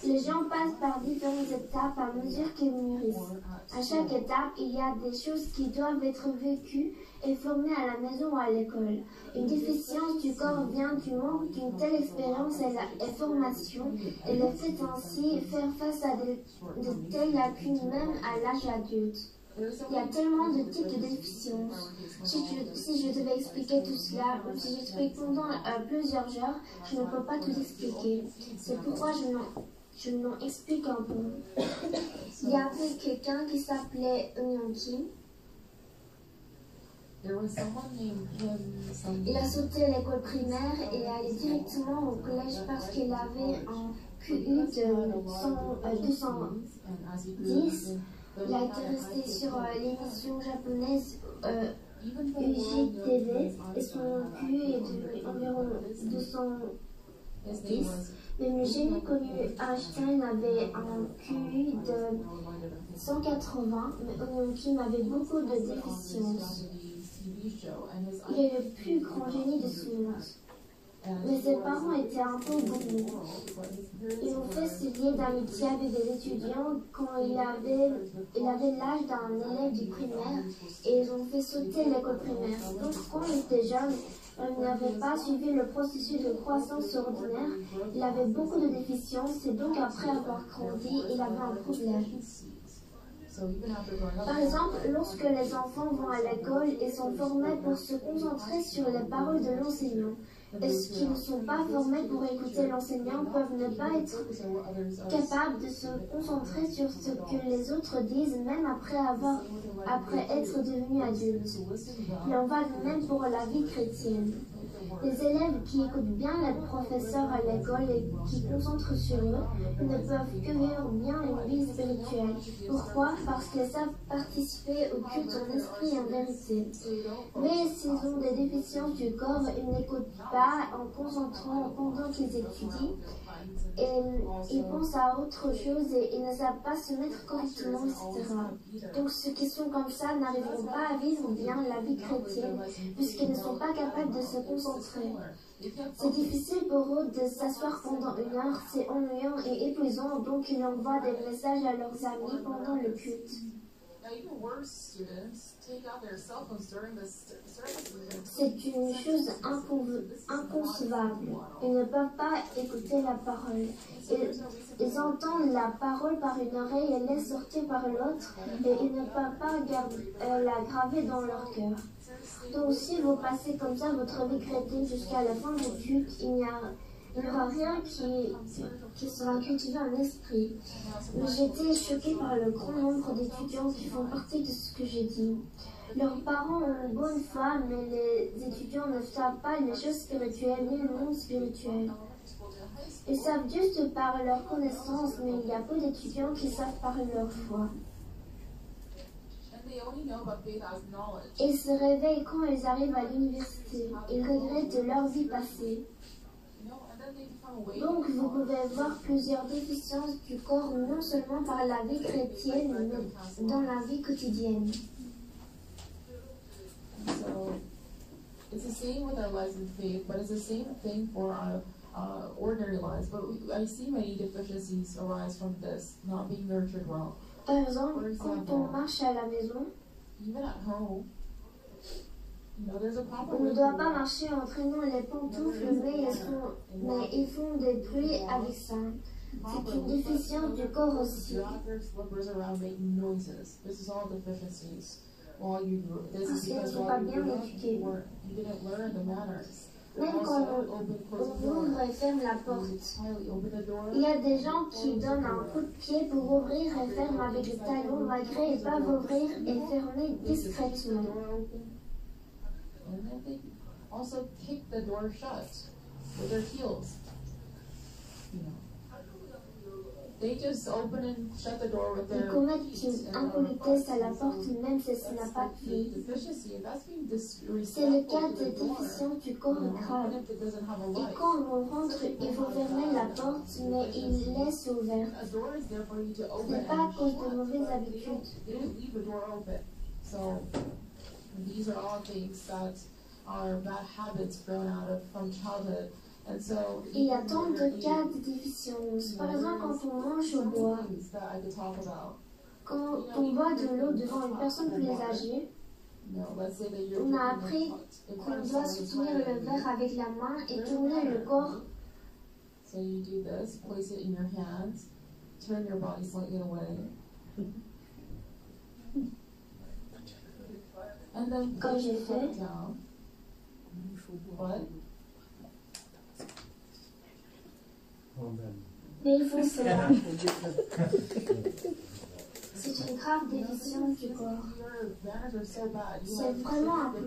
Les gens passent par différentes étapes à mesure qu'ils mûrissent. À chaque étape, il y a des choses qui doivent être vécues et formées à la maison ou à l'école. Une déficience du corps vient du manque d'une telle expérience et formation et le fait ainsi faire face à de telles lacunes même à l'âge adulte. Il y a tellement de types de déficiences. Si je devais expliquer tout cela, si j'explique pendant plusieurs heures, je ne peux pas tout expliquer. C'est pourquoi je m'en explique un peu. Il y avait quelqu'un qui s'appelait Eun Kim. Il a sauté l'école primaire et allé directement au collège parce qu'il avait un QI de 210. Il a été resté sur l'émission japonaise UJTV et son QI est de environ 210. Mais le génie connu Einstein avait un QI de 180, mais Eun Kim avait beaucoup de déficiences. Il est le plus grand génie de ce monde. Mais ses parents étaient un peu gourmands. Ils ont fait se lier d'amitié avec des étudiants quand il avait l'âge d'un élève du primaire et ils ont fait sauter l'école primaire. Donc quand il était jeune, il n'avait pas suivi le processus de croissance ordinaire. Il avait beaucoup de déficiences et donc après avoir grandi, il avait un problème. Par exemple, lorsque les enfants vont à l'école, ils sont formés pour se concentrer sur les paroles de l'enseignant. Et ceux qui ne sont pas formés pour écouter l'enseignant peuvent ne pas être capables de se concentrer sur ce que les autres disent, même après être devenus adultes. Il en va de même pour la vie chrétienne. Les élèves qui écoutent bien les professeurs à l'école et qui concentrent sur eux ne peuvent que vivre bien une vie spirituelle. Pourquoi? Parce qu'ils savent participer au culte en esprit et en vérité. Mais s'ils ont des déficiences du corps, ils n'écoutent pas en concentrant pendant qu'ils étudient. Et ils pensent à autre chose et ils ne savent pas se mettre correctement, etc. Donc ceux qui sont comme ça n'arriveront pas à vivre bien la vie chrétienne puisqu'ils ne sont pas capables de se concentrer. C'est difficile pour eux de s'asseoir pendant 1 heure, c'est ennuyant et épuisant, donc ils envoient des messages à leurs amis pendant le culte. C'est une chose inconcevable. Ils ne peuvent pas écouter la parole. Ils entendent la parole par une oreille et laissent sortir par l'autre, et ils ne peuvent pas la graver dans leur cœur. Donc si vous passez comme ça votre vie chrétienne jusqu'à la fin du culte, il n'y aura rien qui sera cultivé en esprit. Mais j'étais choquée par le grand nombre d'étudiants qui font partie de ce que j'ai dit. Leurs parents ont une bonne foi, mais les étudiants ne savent pas les choses spirituelles ni le monde spirituel. Ils savent juste par leur connaissance, mais il y a peu d'étudiants qui savent par leur foi. Ils se réveillent quand ils arrivent à l'université. Ils regrettent leur vie passée. Donc vous pouvez voir plusieurs déficiences du corps, non seulement par la vie chrétienne, mais dans la vie quotidienne. So it's the same with our lives in faith, but it's the same thing for our ordinary lives. But I see many deficiencies arise from this, not being nurtured well. Par exemple, quand on marche à la maison, even at home, there's a proper on ne doit pas marcher en traînant les pantoufles, mais ils font des bruits avec ça. C'est une déficience du corps aussi. Parce qu'ils ne sont pas bien éduqués. Même quand on ouvre et ferme la porte, il y a des gens qui donnent un coup de pied pour ouvrir et fermer avec le talon malgré ils peuvent ouvrir et fermer discrètement. And then they also kick the door shut with their heels. They just open and shut the door with their Ils commettent une impolitesse à la porte même si ça n'a pas de vie. C'est le cas des déficiences du corps grave. Et quand on rentre, il faut fermer la porte, mais ils laissent ouverte. Ce n'est pas à cause de mauvaises habitudes. These are all things that are bad habits grown out of from childhood. And so, il y a tant de cas de déficience. Par exemple, quand on mange au bois, quand on boit de l'eau devant une personne plus âgée, on a appris qu'on doit soutenir le verre avec la main et tourner le corps. So you do this, place it in your hands, turn your body slightly away. And then comme j'ai fait. Mais il faut cela. C'est une grave déficience du corps. C'est vraiment un peu.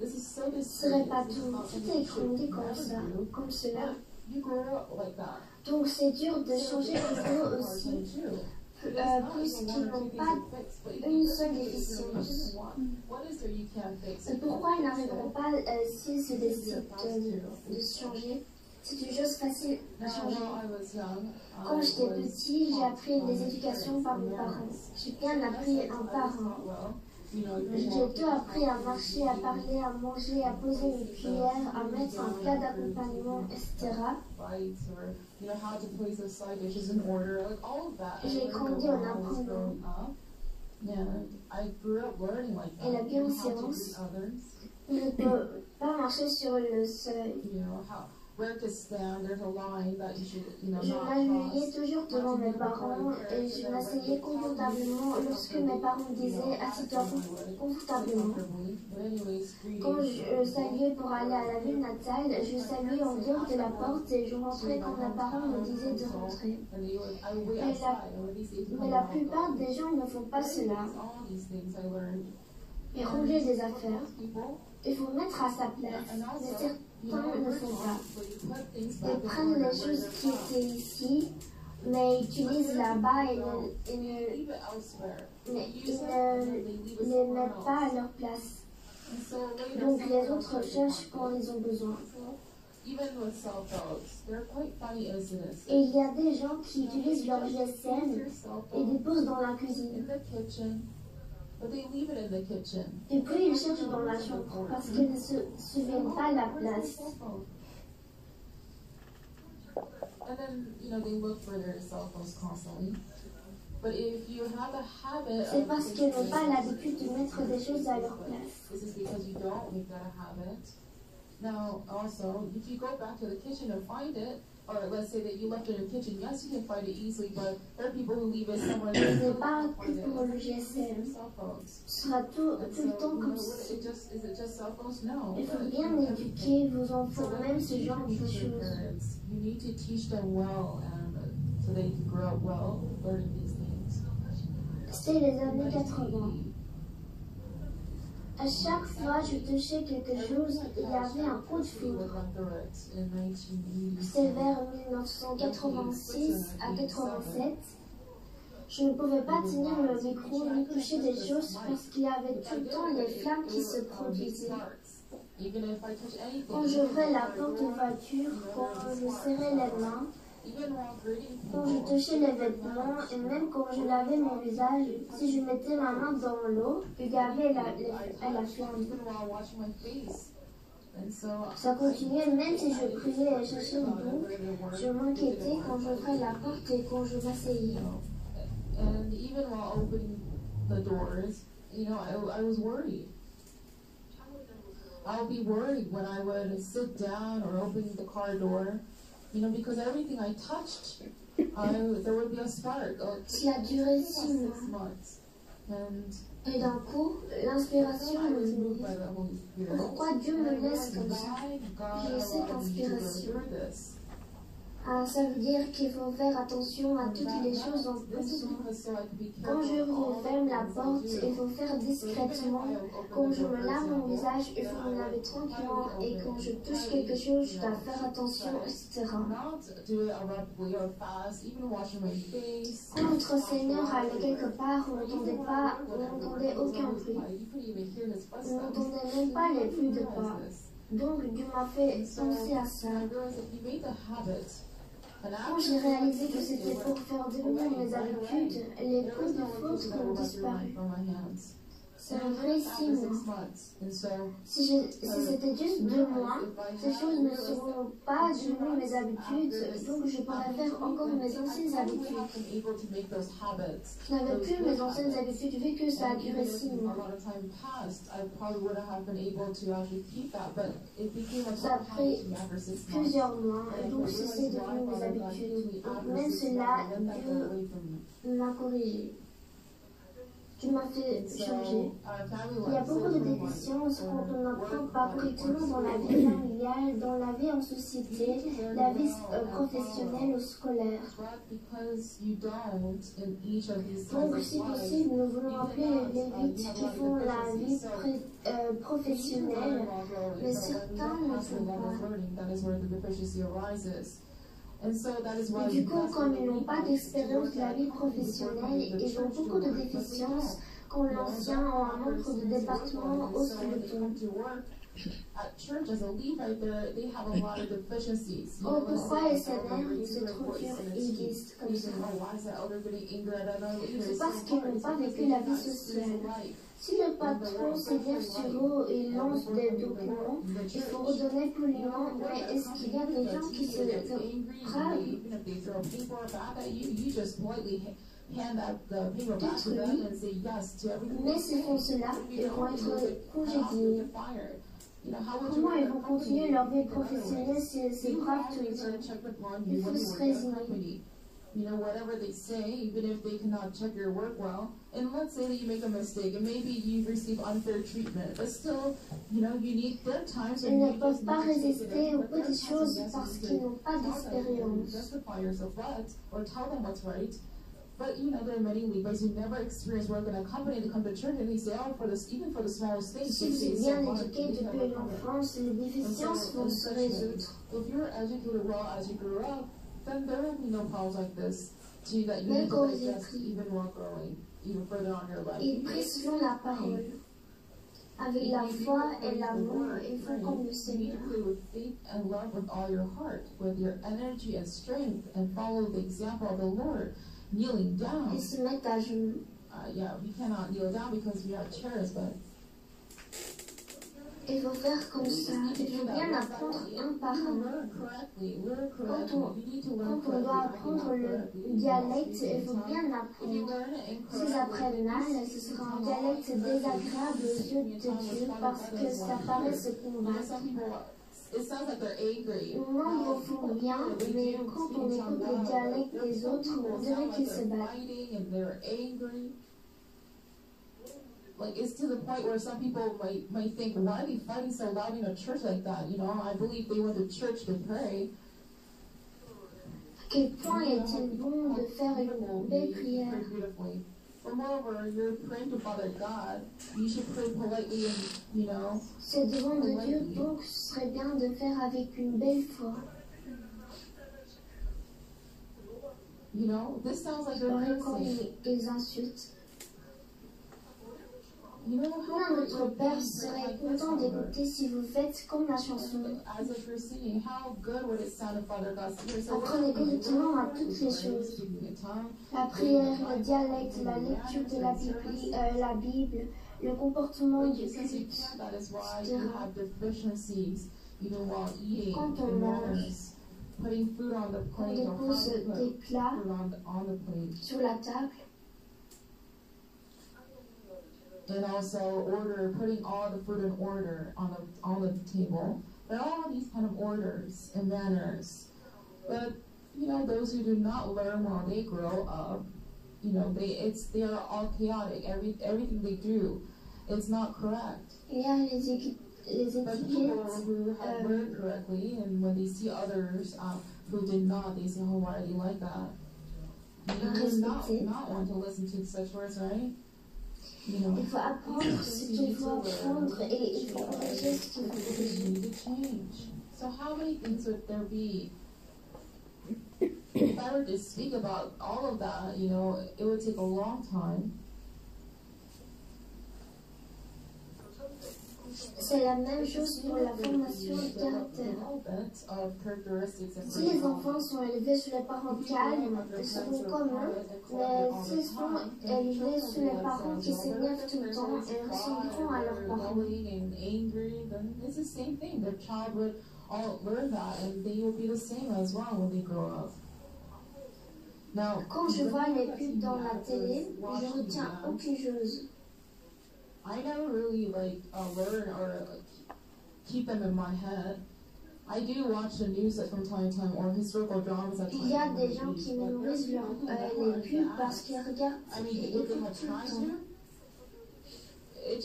Ce serait pas tout. Tout est grandi comme ça, comme cela. Donc c'est dur de changer pour eux aussi. Puisqu'ils n'ont pas une seule déficience. Et pourquoi ils n'arriveront pas s'ils se décident de changer? C'est une chose facile à changer. Quand j'étais petit, j'ai appris les éducations par mes parents. J'ai bien appris un par un. J'ai tout appris à marcher, à parler, à manger, à poser une cuillère, à mettre un plat d'accompagnement, etc. J'ai grandi en apprenant. Et la bienséance, on ne peut pas marcher sur le seuil. Je m'asseyais toujours devant mes parents et je m'asseyais confortablement lorsque mes parents disaient « assieds-toi confortablement ». Quand je saluais pour aller à la ville natale, je saluais en dehors de la porte et je rentrais quand mes parents me disaient de rentrer. Mais la plupart des gens ne font pas cela. et ranger des affaires. Il faut mettre à sa place, mais certains ne font pas. Ils prennent les choses qui étaient ici, mais utilisent là-bas et mais ils ne les mettent pas à leur place. Donc les autres cherchent quand ils ont besoin. Et il y a des gens qui utilisent leur GSM et déposent dans la cuisine. Et puis ils cherchent dans la chambre parce qu'ils ne se souviennent pas de la place. C'est parce qu'ils n'ont pas l'habitude de mettre des choses à leur place. Now, also, if you go back to the kitchen and find it, or let's say that you left it in the kitchen, yes, you can find it easily, but there are people who leave it somewhere else. Ce n'est pas que pour le GSM. Ce sera tout le temps comme ça. Is it just cell phones? No. Il faut bien éduquer vos enfants, même ce genre de choses. You need to teach them well, and so they can grow up well, learning these things. C'est les années 80. À chaque fois que je touchais quelque chose, il y avait un coup de foudre. C'est vers 1986 à 87. Je ne pouvais pas tenir le micro ni toucher des choses parce qu'il y avait tout le temps des flammes qui se produisaient. Quand j'ouvrais la porte de voiture, quand je serrais les mains, quand je touchais les vêtements et même quand je lavais mon visage, si je mettais ma main dans l'eau, il y avait la flamme. Ça continuait même si je priais et cherchais une boucle. Je m'inquiétais quand j'ouvrais la porte et quand je m'asseyais. And even while opening the doors, I was worried. I would be worried when I would sit down or open the car door. Because everything I touched, there would be a spark. Cela durait 6 mois. Et d'un coup, l'inspiration me dit, pourquoi Dieu me laisse comme ça? J'ai cette inspiration. Ça veut dire qu'il faut faire attention à toutes les choses en passant. Quand je referme la porte, il faut faire discrètement. Quand je me lave mon visage, il faut me laver tranquillement. Et quand je touche quelque chose, je dois faire attention, etc. Quand notre Seigneur allait quelque part, on n'entendait aucun bruit. On n'entendait même pas les bruits de pas. Donc Dieu m'a fait penser à ça. Quand j'ai réalisé que c'était pour faire devenir mes habitudes, les coups de foudre ont disparu. C'est un vrai signe. Si c'était juste 2 mois, ces choses ne seront pas devenues mes habitudes, donc je pourrais faire encore mes anciennes habitudes. Je n'avais plus mes anciennes habitudes vu que ça a duré 6 mois. Ça a pris plusieurs mois, donc c'est devenu mes habitudes. Même cela, Dieu m'a corrigé. Tu m'as fait changer. Il y a beaucoup de déficiences quand on n'apprend pas correctement dans la vie familiale, dans la vie en société, la vie professionnelle ou scolaire. Donc, si possible, nous voulons appeler les Lévites qui font la vie professionnelle, mais certains ne font pas. Et du coup, comme ils n'ont pas d'expérience de la vie professionnelle, ils ont beaucoup de déficiences quand l'ancien ou un membre de département hausse le ton. Oh, pourquoi les SNR se structurent égoïstes comme ça? C'est parce qu'ils n'ont pas vécu la vie sociale. Si le patron s'énerve sur eux et lance des documents, il faut redonner poliment, mais est-ce qu'il y a des gens qui se mais s'ils font cela, ils vont être congédiés. Comment ils vont continuer leur vie professionnelle si c'est grave tout le temps? Il faut se résigner. Whatever they say, even if they cannot check your work well, and let's say that you make a mistake, and maybe you receive unfair treatment, but still, you need, there are times when ils ne peuvent pas résister aux petites choses parce qu'ils n'ont pas d'expérience. Justify yourself, or tell them what's right. But you know, there are many leaders who never experience work in a company. They come to church and they say, "Oh, for this, even for the smallest things." Si vous êtes bien éduqué depuis l'enfance, les déficiences vont se résoudre. If you're educated well as you grew up, then there will be no problems like this to you that you Même need to quand vous digest êtes even while growing, even further on your life. Ils prient selon la parole. Avec la foi et l'amour, ils font comme le You need Seigneur. to pray with faith and love with all your heart, with your energy and strength, and follow the example of the Lord, kneeling down. Ils se mettent à genoux. Yeah, we cannot kneel down because we have chairs, but Il faut faire comme ça. Il faut bien apprendre un par un. Quand on doit apprendre le dialecte, il faut bien apprendre. S'ils apprennent mal, ce sera un dialecte désagréable aux yeux de Dieu parce que ça paraît se combattre. Membres font bien, mais quand on écoute le dialecte des autres, on dirait qu'ils se battent. Like, it's to the point where some people might think, why are they fighting so loud in a church like that? You know, I believe they went to church to pray. À quel point est-il bon de faire une belle prière? But moreover, you're praying to Father God. You should pray politely and, you know. C'est devant de Dieu, donc ce serait bien de faire avec une belle foi. You know, this sounds like you're Pareil quand cursing. ils insultent. You know how Notre Père serait content d'écouter si vous faites comme la chanson. as if you're singing, how good would it sound if Father God said, so Apprenez directement à toutes les choses. La prière, le dialecte, la lecture de la Bible, le comportement du culte. That is why you have deficiencies even while eating. Quand on mange, putting food on the on plate or how dépose to put des plats food on the plate. sur la table. And also putting all the food in order on the table. There are all these kind of orders and manners. But you know, those who do not learn while they grow up, you know, they are all chaotic. Everything they do, it's not correct. Il y a les But people étiquettes. who have learned correctly, and when they see others who did not, they say, "Oh, why are they like that?" You do not want to listen to such words, right? You know, Il faut apprendre ce qu'il faut apprendre et il faut corriger ce qu'il faut corriger. need to change. So how many things would there be? If I were to speak about all of that, you know, it would take a long time. C'est la même chose pour la formation du caractère. Si les enfants sont élevés sous les parents calmes, ils seront comme eux, mais s'ils sont élevés sous les parents qui s'énervent tout le temps, ils ressembleront à leurs parents. It's the same thing. Their child would all learn that, and they will be the same as well when they grow up. Now, Quand je vois les pubs dans la télé, je retiens aucune chose. I never really learn or keep them in my head. I do watch the news from time to time or historical dramas at Il y a des gens qui mémorisent les pubs parce qu'ils regardent I mean, et if they écoutent had tout le tried temps. to, they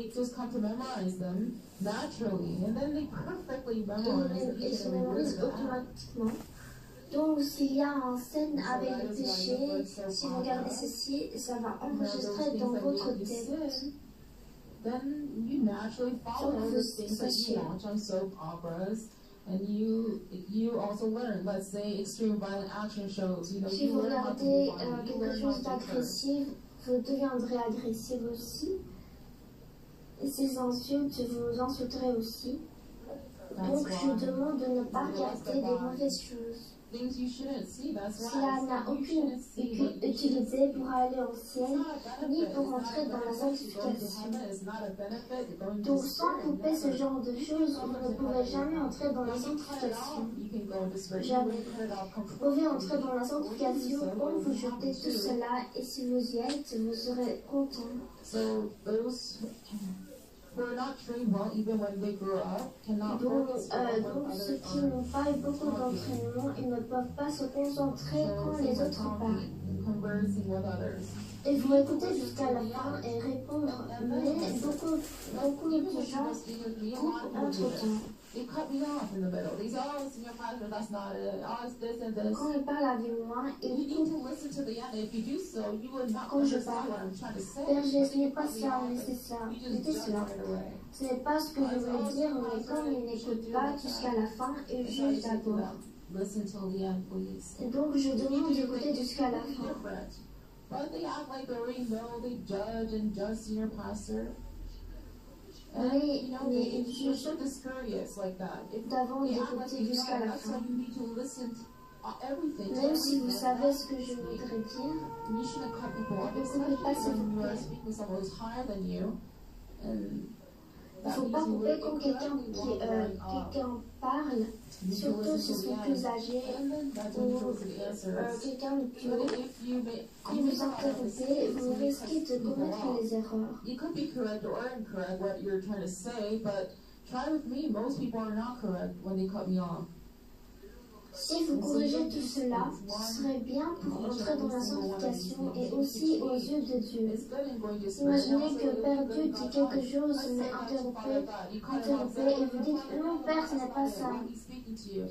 just come to memorize them naturally, and then they perfectly memorize Ils each se and every word mémorisent of that. automatiquement. Donc, s'il y a une scène avec le péché, si vous regardez ceci, ça va enregistrer dans votre tête. Then you naturally follow the things that you watch on soap operas, and you also learn. Let's say extreme violent action shows. You know, Si you vous learn how to regardez be violent. You quelque learn how chose to curse. d'agressif, vous deviendrez agressif aussi. Et ces insultes, vous insulterez aussi. Donc, je demande de ne pas regarder des mauvaises choses. Things you shouldn't see. That's why Cela n'a aucune utilité pour aller au ciel, ni pour entrer dans la sanctification. Donc, sans couper ce genre de choses, vous ne pourrez jamais entrer dans la sanctification. Jamais. Vous pouvez entrer dans la sanctification quand vous jetez tout cela, et si vous y êtes, vous serez content. So those who are not trained well, even when they grow up, cannot focus Donc, ceux qui n'ont pas eu beaucoup d'entraînement, ils ne peuvent pas se concentrer quand les autres parlent. conversing with others. Il faut écouter jusqu'à la fin et répondre, mais beaucoup de gens coupent entre temps. It cut me off in the middle. They say, oh, senior pastor, that's not it. Oh, it's this and this. Quand il parle avec moi, You il need coupe. to listen to the end. If you do so, you will not Quand je understand what parle, I'm trying to say. Berger, ce n'est pas Cut me ça, off mais and c'est ça. you just C'était jump cela. right away. Ce n'est pas ce que je voulais dire, mais comme il n'écoute pas jusqu'à la fin, il juge d'abord. Listen till the end, please. Et donc je demande d'écouter jusqu'à la fin. Different. But they act like they already know, they judge and judge senior pastor. And, Oui, you know, mais you're so discouraged like that. If d'avant they act like d'écouter you jusqu'à know, la that's why fin. you need to listen to everything. Même si vous savez ce que je voudrais dire, You shouldn't cut people off, Ne especially coupez pas, s'il when vous you are plaît. speaking to someone who's higher than you. And il ne that faut means pas you couper will quand quelqu'un incorrectly walk quelqu'un parle, You need to surtout listen s'ils to sont the plus end. âgés And then that's when you go to the answers. quelqu'un de plus haut. But if you may, Quand vous interrompez, vous risquez de commettre les erreurs. You could be correct or incorrect what you're trying to say, but try with me. Most people are not correct when they cut me off. Si vous corrigez tout cela, ce serait bien pour entrer dans la sanctification et aussi aux yeux de Dieu. It's good in going to spirit. Imaginez que Père Dieu dit quelque chose, mais interrompez, et vous dites non Père, ce n'est pas ça.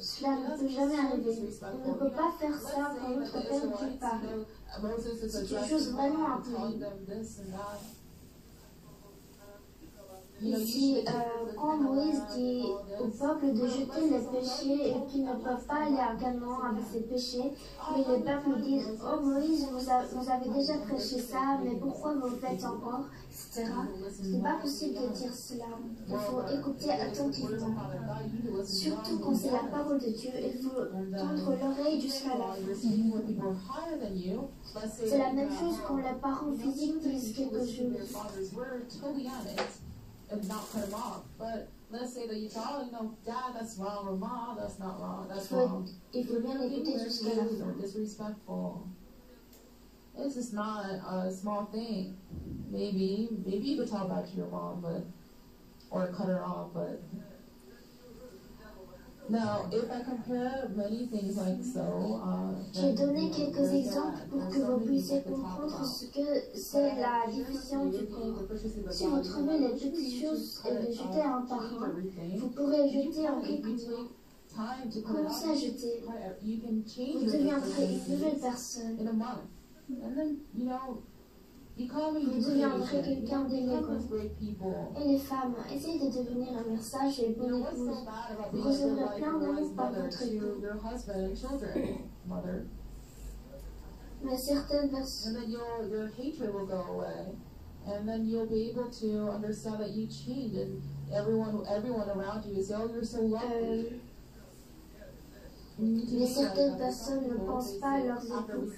Cela ne peut jamais arriver. On ne peut pas faire ça quand notre Père Dieu parle. C'est quelque chose vraiment impoli. Ici, quand Moïse dit au peuple de jeter les péchés et qu'ils ne peuvent pas aller à Canaan avec ces péchés, mais le peuple dit oh Moïse, vous avez déjà prêché ça, mais pourquoi vous le faites encore, etc. Ce n'est pas possible de dire cela. Il faut écouter attentivement. Surtout quand c'est la parole de Dieu, il faut tendre l'oreille jusqu'à la fin. C'est la même chose quand les parents physiques disent quelque chose. And not cut him off. But let's say that you say, oh, you know, Dad, that's wrong, or Mom, that's not wrong, that's wrong. Il faut bien écouter jusqu'à la fin. Disrespectful. This is not a small thing. Maybe you could talk back to your mom, but or cut her off, but. Now, if I compare many things like so, j'ai donné quelques exemples pour que vous puissiez comprendre ce que c'est la division du corps. Si vous trouvez les petites choses et les jeter un par un, vous pourrez jeter en quelques mois. Commencez à jeter. Vous deviendrez une nouvelle personne. Vous deviendrez quelqu'un d'élégant. Et les femmes, essayez de devenir un mère sage et bonne épouse. Vous recevrez plein d'amour par votre époux. Mais certaines personnes... And then you'll be able to understand that you changed, and everyone around you is, oh, you're so lovely. Mais certaines personnes ne pensent pas à leurs époux,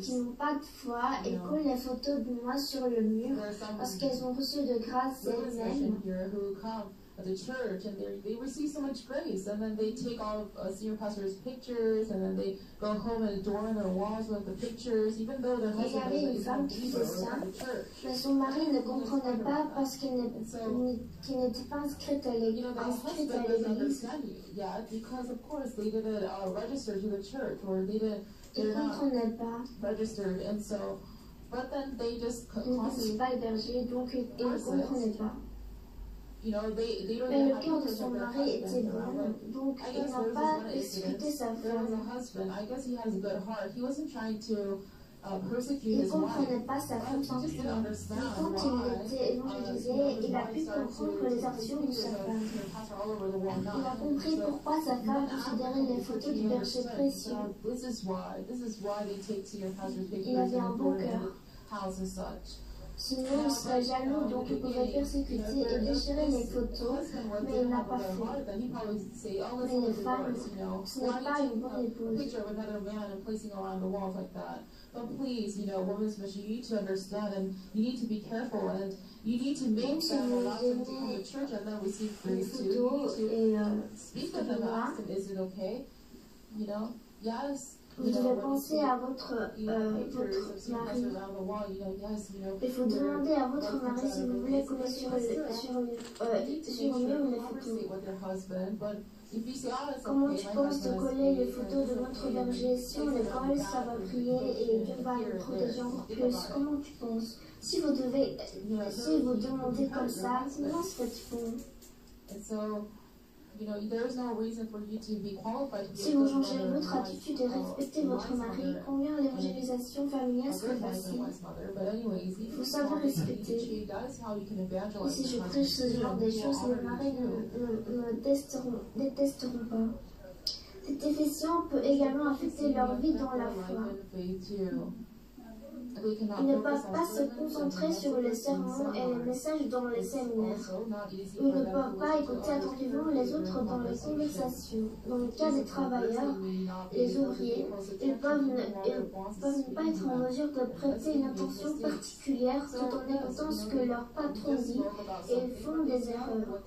qui n'ont pas de foi et collent les photos de moi sur le mur parce qu'elles ont reçu de grâce elles-mêmes. At the church, and they receive so much grace, and then they take all of senior pastor's pictures, and then they go home and adorn their walls with the pictures, even though their husband is not believer in the church. Mais son mari ne comprenait pas parce qu'elle n'était pas inscrite à l'église. Yeah, because of course they didn't register to the church, or they're not registered, and so, but then they just constantly. Pas hébergé, donc ils ne comprenaient pas. You know, they don't Mais le cœur de son mari était bon, donc il n'a pas persécuté sa femme. I guess he has a good heart. He wasn't trying to persecute Il ne his wife. comprenait pas sa femme tant que ça. Mais quand il était évangélisé, il a pu comprendre les actions de sa femme. Il a compris pourquoi sa femme considérait les photos du berger précieux. Il avait un bon cœur. Sinon, il serait jaloux, donc il pourrait persécuter et déchirer les photos, mais il n'a pas fait. Mais les femmes, ce n'est pas une bonne épouse. But please, you know, women's mission, you need to understand, and you need to be careful, and you need to make them allow them to come to church and then receive grace too. You need to speak with them, ask them, is it okay? You know, yes. Vous devez penser à votre mari. Il faut demander à votre mari si vous voulez coller sur le mur les photos. Comment tu penses de coller les photos de notre berger? Si on les colle, ça va prier et Dieu va nous protéger encore plus. Comment tu penses? Si vous demandez comme ça, comment serait-il bon? Si vous changez votre attitude et respectez votre mari, combien l'évangélisation familiale serait facile. Il faut savoir respecter. Et si je prêche ce genre de choses, mes maris ne me détesteront pas. Cet Éphésiens peut également affecter leur vie dans la foi. Ils ne peuvent pas se concentrer sur les sermons et les messages dans les séminaires. Ils ne peuvent pas écouter attentivement les autres dans les conversations. Dans le cas des travailleurs, les ouvriers, ils peuvent ne pas être en mesure de prêter une attention particulière tout en écoutant ce que leur patron dit et ils font des erreurs.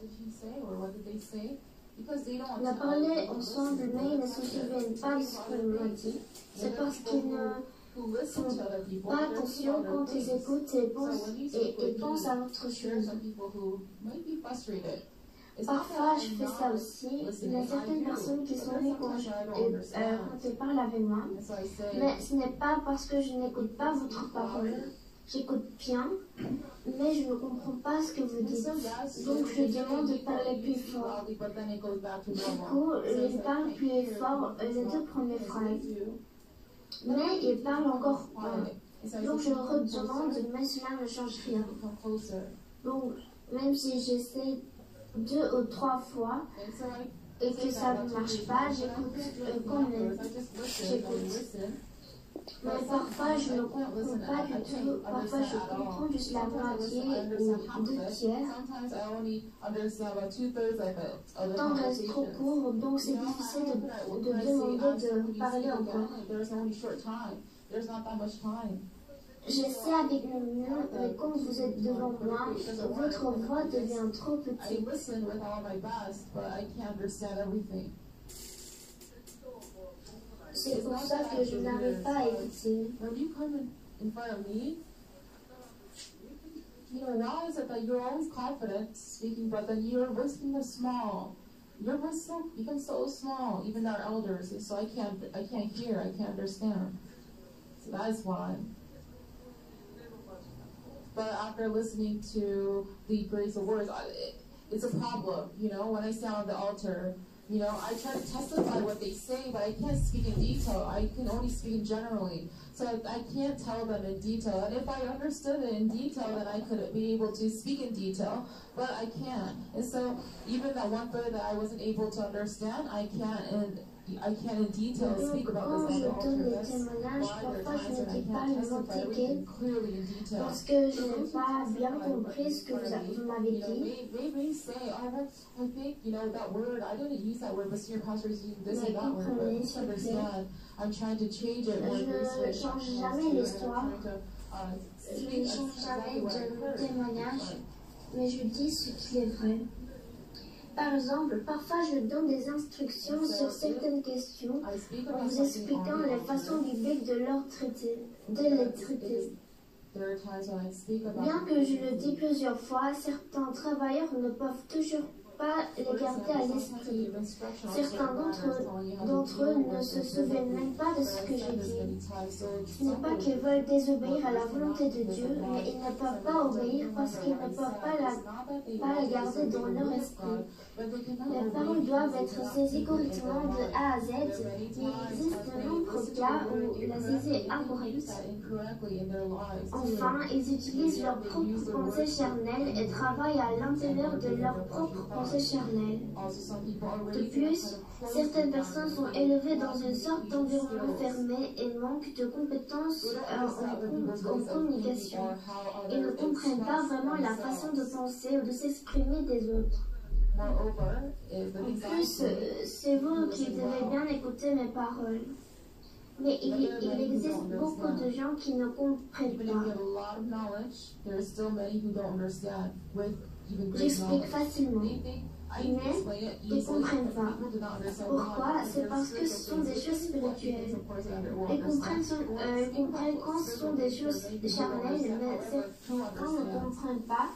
On a parlé ensemble, mais ils ne se souviennent pas de ce qu'on a dit. C'est parce qu'ils ne font pas attention quand ils écoutent et pensent à autre chose. Parfois, je fais ça aussi. Il y a certaines personnes qui sont venues quand ils parlent avec moi. Mais ce n'est pas parce que je n'écoute pas votre parole. J'écoute bien, mais je ne comprends pas ce que vous dites. Donc je demande de parler plus fort. Du coup, il parle plus fort les deux premières phrases. Mais il parle encore pas. Donc je redemande, mais cela ne change rien. Donc même si j'essaie 2 ou 3 fois et que ça ne marche pas, j'écoute quand même. Mais parfois je ne comprends pas du tout, parfois je comprends juste la moitié ou 2 tiers. Le temps reste trop court, donc c'est difficile de demander de parler encore. J'essaie avec mon mieux, mais quand vous êtes devant moi, votre voix devient trop petite. C'est pour ça que je n'arrive pas à écouter. Why is it that you're always confident speaking, but then your voice becomes small? Your voice becomes so small, even our elders, and so I can't hear, I can't understand. So that's why. But after listening to the grace of words, it's a problem, when I stand on the altar. I try to testify what they say, but I can't speak in detail. I can only speak generally. So I can't tell them in detail. And if I understood it in detail, then I could be able to speak in detail, but I can't. And so even that one third that I wasn't able to understand, I can't in detail speak about this on the altar. That's why there are times when I can't testify clearly in detail. Parce que je n'ai pas bien compris ce que vous m'avez dit. They may say, I think, that word, I didn't use that word, but senior pastor is using this and that word, but please understand, I'm trying to change it. Je ne change jamais l'histoire. Je ne change jamais de témoignage, mais je dis ce qui est vrai. Par exemple, parfois je donne des instructions sur certaines questions en vous expliquant les façons bibliques de les traiter. Bien que je le dis plusieurs fois, certains travailleurs ne peuvent toujours pas les garder à l'esprit. Certains d'entre eux ne se souviennent même pas de ce que j'ai dit. Ce n'est pas qu'ils veulent désobéir à la volonté de Dieu, mais ils ne peuvent pas obéir parce qu'ils ne peuvent pas la garder dans leur esprit. Les paroles doivent être saisies correctement de A à Z, mais il existe de nombreux cas où la saisie est incorrecte. Enfin, ils utilisent leurs propres pensées charnelles et travaillent à l'intérieur de leurs propres pensées charnelles. De plus, certaines personnes sont élevées dans une sorte d'environnement fermé et manquent de compétences en communication. Ils ne comprennent pas vraiment la façon de penser ou de s'exprimer des autres. En plus, c'est vous qui devez bien écouter mes paroles. Mais il existe beaucoup de gens qui ne comprennent pas. J'explique facilement, mais ils ne comprennent pas. Pourquoi? C'est parce que ce sont des choses spirituelles. Ils comprennent quand ce sont des choses charnelles, mais quand on ne comprend pas,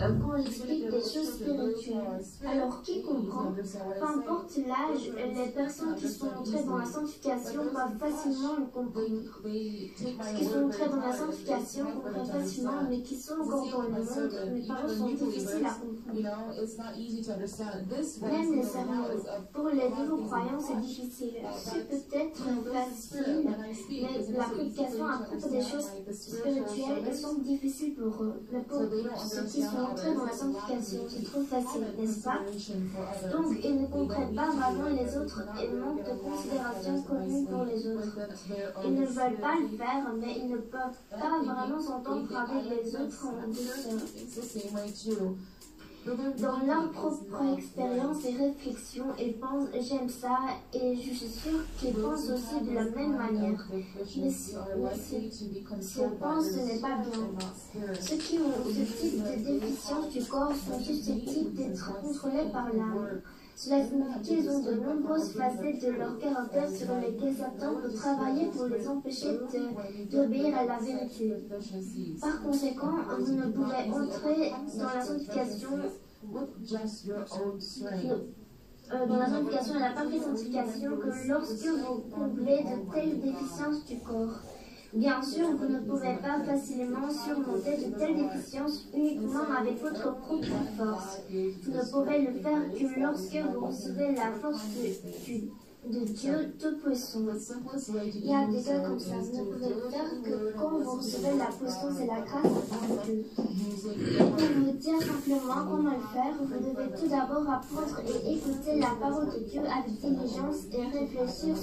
quand j'explique des choses spirituelles. Alors qui comprend? Peu importe l'âge, les personnes qui sont entrées dans la sanctification peuvent facilement le comprendre. Ceux qui sont entrés dans la sanctification comprennent facilement, mais qui sont encore dans le monde, mes paroles sont difficiles à comprendre. Même les sermons, pour les nouveaux croyants, c'est difficile. C'est peut-être facile, mais la prédication à propos des choses spirituelles, elles sont difficiles pour eux. Mais pour ceux qui sont entrés dans la sanctification, c'est trop facile, n'est-ce pas? Donc, ils ne comprennent pas vraiment les autres et manquent de considération commune pour les autres. Ils ne veulent pas le faire, mais ils ne peuvent pas vraiment s'entendre avec les autres en douceur. Dans leur propre expérience et réflexion, ils pensent « j'aime ça » et je suis sûre qu'ils pensent aussi de la même manière. Mais s'ils pensent, ce n'est pas bien. Ceux qui ont ce type de déficience du corps sont susceptibles d'être contrôlés par l'âme. Cela signifie qu'ils ont de nombreuses facettes de leur caractère sur lesquelles Satan peut travailler pour les empêcher d'obéir à la vérité. Par conséquent, vous ne pouvez entrer dans la sanctification et la parfaite sanctification que lorsque vous comblez de telles déficiences du corps. Bien sûr, vous ne pouvez pas facilement surmonter de telles déficiences uniquement avec votre propre force. Vous ne pouvez le faire que lorsque vous recevez la force de Dieu Tout-Puissant. Il y a des cas comme ça. Vous ne pouvez le faire que quand vous recevez la puissance et la grâce de Dieu. Pour vous dire simplement comment le faire, vous devez tout d'abord apprendre et écouter la parole de Dieu avec diligence et réfléchir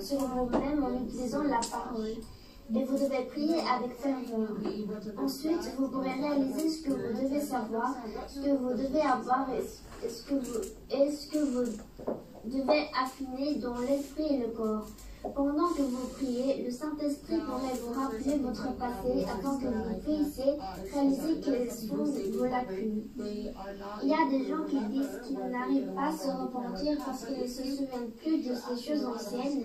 sur vous-même en utilisant la parole. Et vous devez prier avec ferveur. Ensuite, vous pourrez réaliser ce que vous devez savoir, ce que vous devez avoir et ce que vous devez affiner dans l'esprit et le corps. Pendant que vous priez, le Saint-Esprit pourrait vous rappeler votre passé afin que vous puissiez réaliser quelles sont vos lacunes. Il y a des gens qui disent qu'ils n'arrivent pas à se repentir parce qu'ils ne se souviennent plus de ces choses anciennes.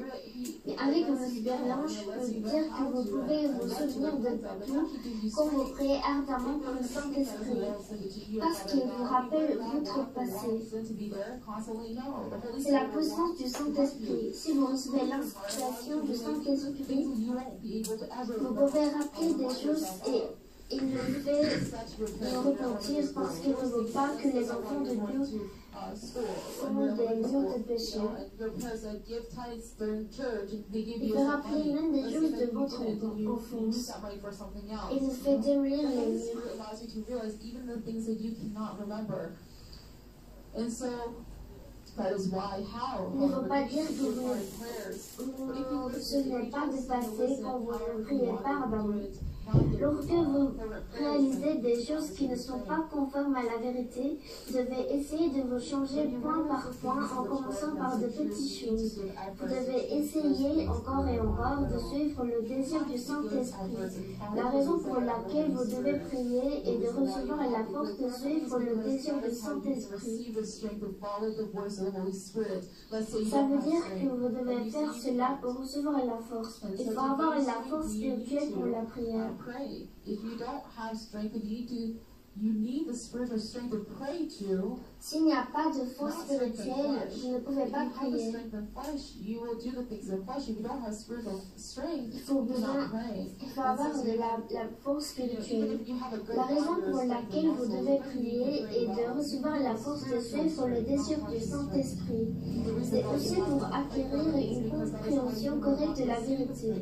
Mais avec mon expérience, je peux vous dire que vous pouvez vous souvenir de tout quand vous priez ardemment pour le Saint-Esprit, parce qu'il vous rappelle votre passé. C'est la puissance du Saint-Esprit. Si vous recevez l'inspiration du Saint-Esprit, vous pouvez rappeler des choses et il le fait repentir parce qu'il ne veut pas que les enfants de Dieu font des lieux de péché. Il peut rappeler même des choses de votre enfance. Il nous fait démolir les murs. Il ne faut pas dire que vous ne vous souvenez pas du passé quand vous ne priez pas ardemment. Lorsque vous réalisez des choses qui ne sont pas conformes à la vérité, vous devez essayer de vous changer point par point en commençant par de petites choses. Vous devez essayer encore et encore de suivre le désir du Saint-Esprit. La raison pour laquelle vous devez prier est de recevoir la force de suivre le désir du Saint-Esprit. Ça veut dire que vous devez faire cela pour recevoir la force. Il faut avoir la force spirituelle pour la prière. Pray. If you don't have strength, you need the spiritual strength to pray to. S'il n'y a pas de force spirituelle, vous ne pouvez pas prier. Il faut avoir de la force spirituelle. La raison pour laquelle vous devez prier est de recevoir la force de suivre le désir du Saint-Esprit. C'est aussi pour acquérir une compréhension correcte de la vérité.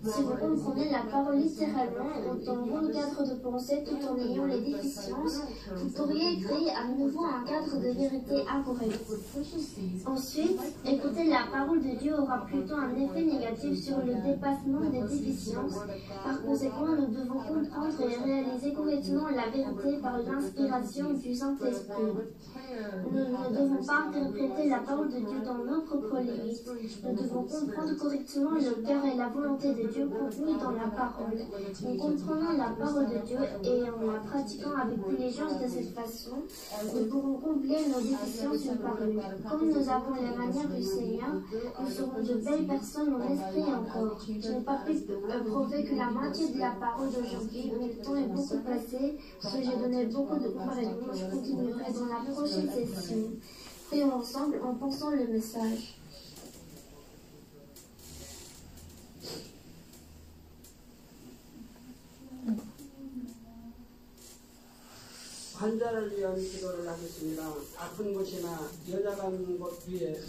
Si vous comprenez la parole littéralement dans votre cadre de pensée tout en ayant les déficiences, vous pourriez créer à nouveau un cadre de vérité incorrect. Ensuite, écouter la parole de Dieu aura plutôt un effet négatif sur le dépassement des déficiences. Par conséquent, nous devons comprendre et réaliser correctement la vérité par l'inspiration du Saint-Esprit. Nous ne devons pas interpréter la parole de Dieu dans nos propres limites. Nous devons comprendre correctement le cœur et la volonté de Dieu contenus dans la parole. En comprenant la parole de Dieu et en la pratiquant avec diligence de cette façon, nous pourrons combler nos déficiences par lui. Comme nous avons les manières du Seigneur, nous serons de belles personnes en esprit et en corps. Je n'ai pas pu prouver que la moitié de la parole d'aujourd'hui, mais le temps est beaucoup passé, parce que j'ai donné beaucoup de comparaisons. Je continuerai dans la prochaine session. Prions ensemble en pensant le message.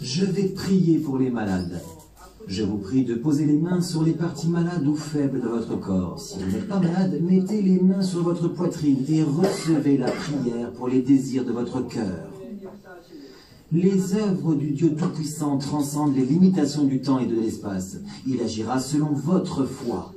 Je vais prier pour les malades. Je vous prie de poser les mains sur les parties malades ou faibles de votre corps. Si vous n'êtes pas malade, mettez les mains sur votre poitrine et recevez la prière pour les désirs de votre cœur. Les œuvres du Dieu Tout-Puissant transcendent les limitations du temps et de l'espace. Il agira selon votre foi.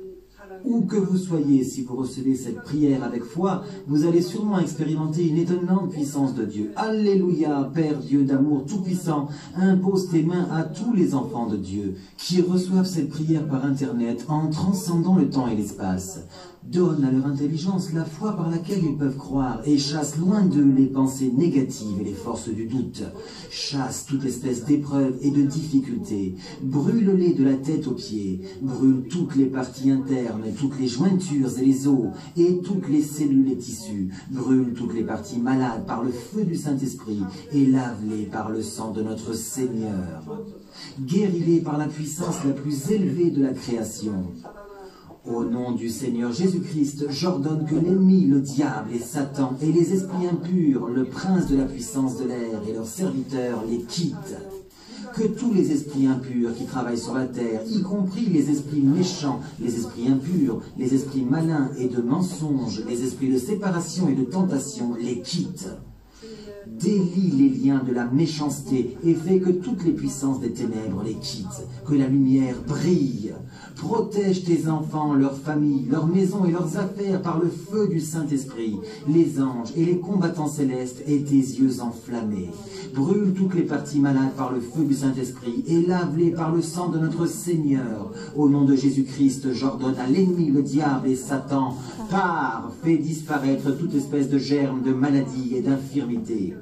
Où que vous soyez, si vous recevez cette prière avec foi, vous allez sûrement expérimenter une étonnante puissance de Dieu. Alléluia, Père Dieu d'amour tout-puissant, impose tes mains à tous les enfants de Dieu qui reçoivent cette prière par Internet en transcendant le temps et l'espace. Donne à leur intelligence la foi par laquelle ils peuvent croire et chasse loin d'eux les pensées négatives et les forces du doute. Chasse toute espèce d'épreuve et de difficulté. Brûle-les de la tête aux pieds. Brûle toutes les parties internes, toutes les jointures et les os, et toutes les cellules et tissus. Brûle toutes les parties malades par le feu du Saint-Esprit et lave-les par le sang de notre Seigneur. Guéris-les par la puissance la plus élevée de la création. Au nom du Seigneur Jésus-Christ, j'ordonne que l'ennemi, le diable et Satan et les esprits impurs, le prince de la puissance de l'air et leurs serviteurs les quittent. Que tous les esprits impurs qui travaillent sur la terre, y compris les esprits méchants, les esprits impurs, les esprits malins et de mensonges, les esprits de séparation et de tentation, les quittent. Délie les liens de la méchanceté et fais que toutes les puissances des ténèbres les quittent, que la lumière brille. Protège tes enfants, leurs familles, leurs maisons et leurs affaires par le feu du Saint-Esprit, les anges et les combattants célestes et tes yeux enflammés. Brûle toutes les parties malades par le feu du Saint-Esprit et lave-les par le sang de notre Seigneur. Au nom de Jésus-Christ, j'ordonne à l'ennemi, le diable et Satan, pars, fais disparaître toute espèce de germe, de maladie et d'infirmité.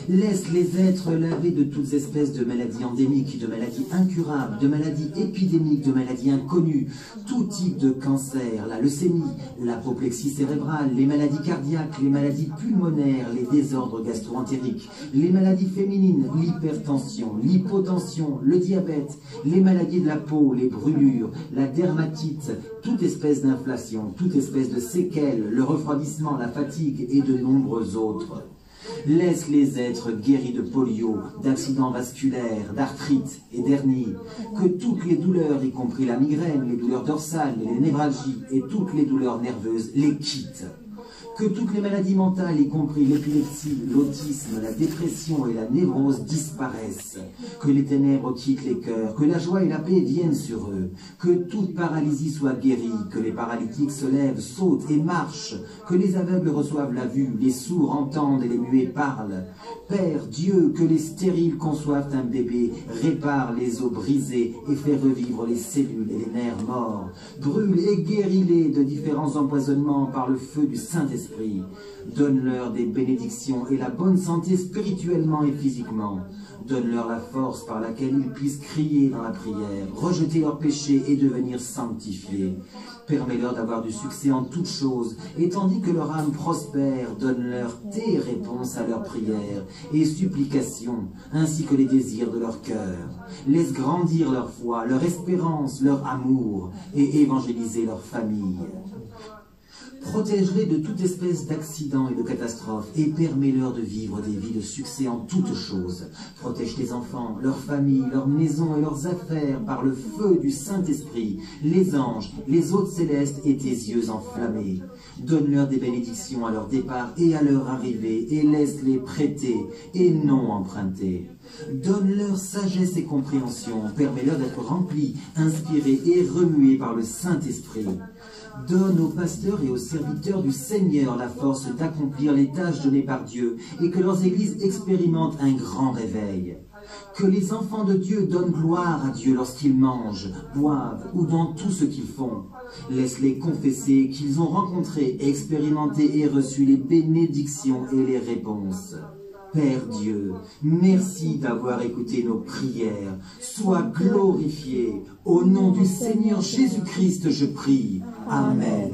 Laisse les êtres lavés de toutes espèces de maladies endémiques, de maladies incurables, de maladies épidémiques, de maladies inconnues, tout type de cancer, la leucémie, l'apoplexie cérébrale, les maladies cardiaques, les maladies pulmonaires, les désordres gastro-entériques, les maladies féminines, l'hypertension, l'hypotension, le diabète, les maladies de la peau, les brûlures, la dermatite, toute espèce d'inflation, toute espèce de séquelles, le refroidissement, la fatigue et de nombreux autres. Laisse les êtres guéris de polio, d'accidents vasculaires, d'arthrite et d'hernie, que toutes les douleurs, y compris la migraine, les douleurs dorsales, les névralgies et toutes les douleurs nerveuses, les quittent. Que toutes les maladies mentales, y compris l'épilepsie, l'autisme, la dépression et la névrose disparaissent. Que les ténèbres quittent les cœurs, que la joie et la paix viennent sur eux. Que toute paralysie soit guérie, que les paralytiques se lèvent, sautent et marchent. Que les aveugles reçoivent la vue, les sourds entendent et les muets parlent. Père Dieu, que les stériles conçoivent un bébé, répare les os brisés et fait revivre les cellules et les nerfs morts. Brûle et guéris-les de différents empoisonnements par le feu du Saint-Esprit. Donne-leur des bénédictions et la bonne santé spirituellement et physiquement. Donne-leur la force par laquelle ils puissent crier dans la prière, rejeter leurs péchés et devenir sanctifiés. Permets-leur d'avoir du succès en toutes choses, et tandis que leur âme prospère, donne-leur tes réponses à leurs prières et supplications, ainsi que les désirs de leur cœur. Laisse grandir leur foi, leur espérance, leur amour, et évangéliser leur famille. Protège-les de toute espèce d'accident et de catastrophe et permets-leur de vivre des vies de succès en toutes choses. Protège tes enfants, leurs familles, leurs maisons et leurs affaires par le feu du Saint-Esprit, les anges, les hôtes célestes et tes yeux enflammés. Donne-leur des bénédictions à leur départ et à leur arrivée et laisse-les prêter et non emprunter. Donne-leur sagesse et compréhension, permets-leur d'être remplis, inspirés et remués par le Saint-Esprit. Donne aux pasteurs et aux serviteurs du Seigneur la force d'accomplir les tâches données par Dieu et que leurs églises expérimentent un grand réveil. Que les enfants de Dieu donnent gloire à Dieu lorsqu'ils mangent, boivent ou dans tout ce qu'ils font. Laisse-les confesser qu'ils ont rencontré, expérimenté et reçu les bénédictions et les réponses. Père Dieu, merci d'avoir écouté nos prières. Sois glorifié. Au nom du Seigneur Jésus-Christ, je prie. Amen.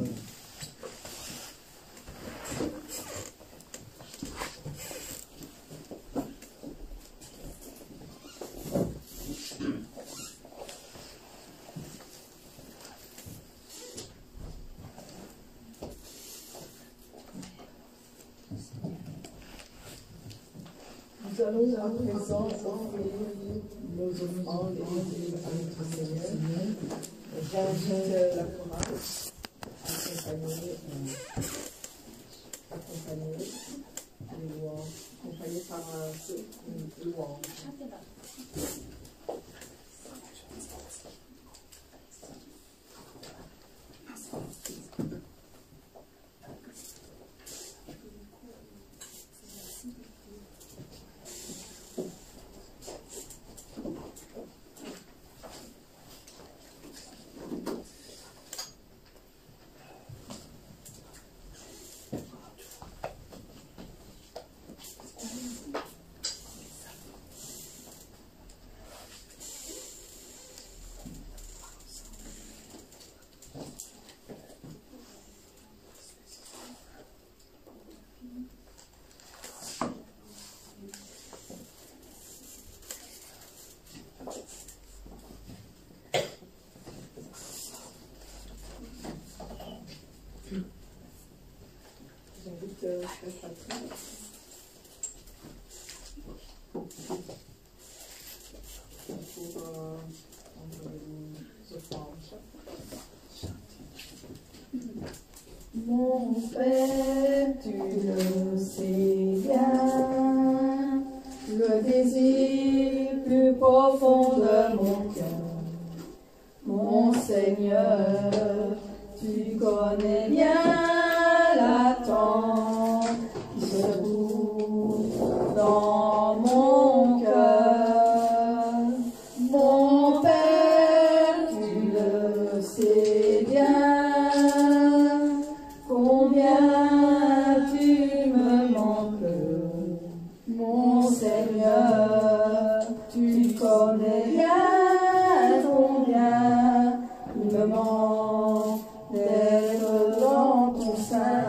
Nous allons à présent offrir nos offrandes et nos dîmes à notre Seigneur. J'invite la chorale accompagner les louanges, accompagner par ces louanges. J'invite Frère Patrick pour prendre les offrandes. Mon Père, tu le sais bien, le désir plus profond de mon cœur. Mon Seigneur, tu connais bien l'attente qui se trouve dans mon cœur. Mon Père, tu le sais bien, combien tu me manques. Mon Seigneur, tu connais bien combien il me manque d'être dans ton sein.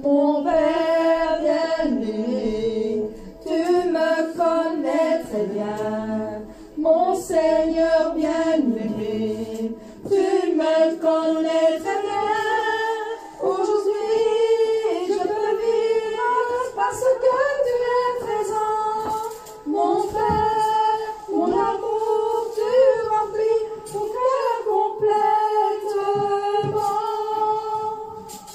Mon Père bien-aimé, tu me connais très bien. Mon Seigneur bien-aimé, tu me connais très bien. Aujourd'hui, je peux vivre parce que tu es présent. Mon Père, mon amour, tu remplis mon cœur complètement.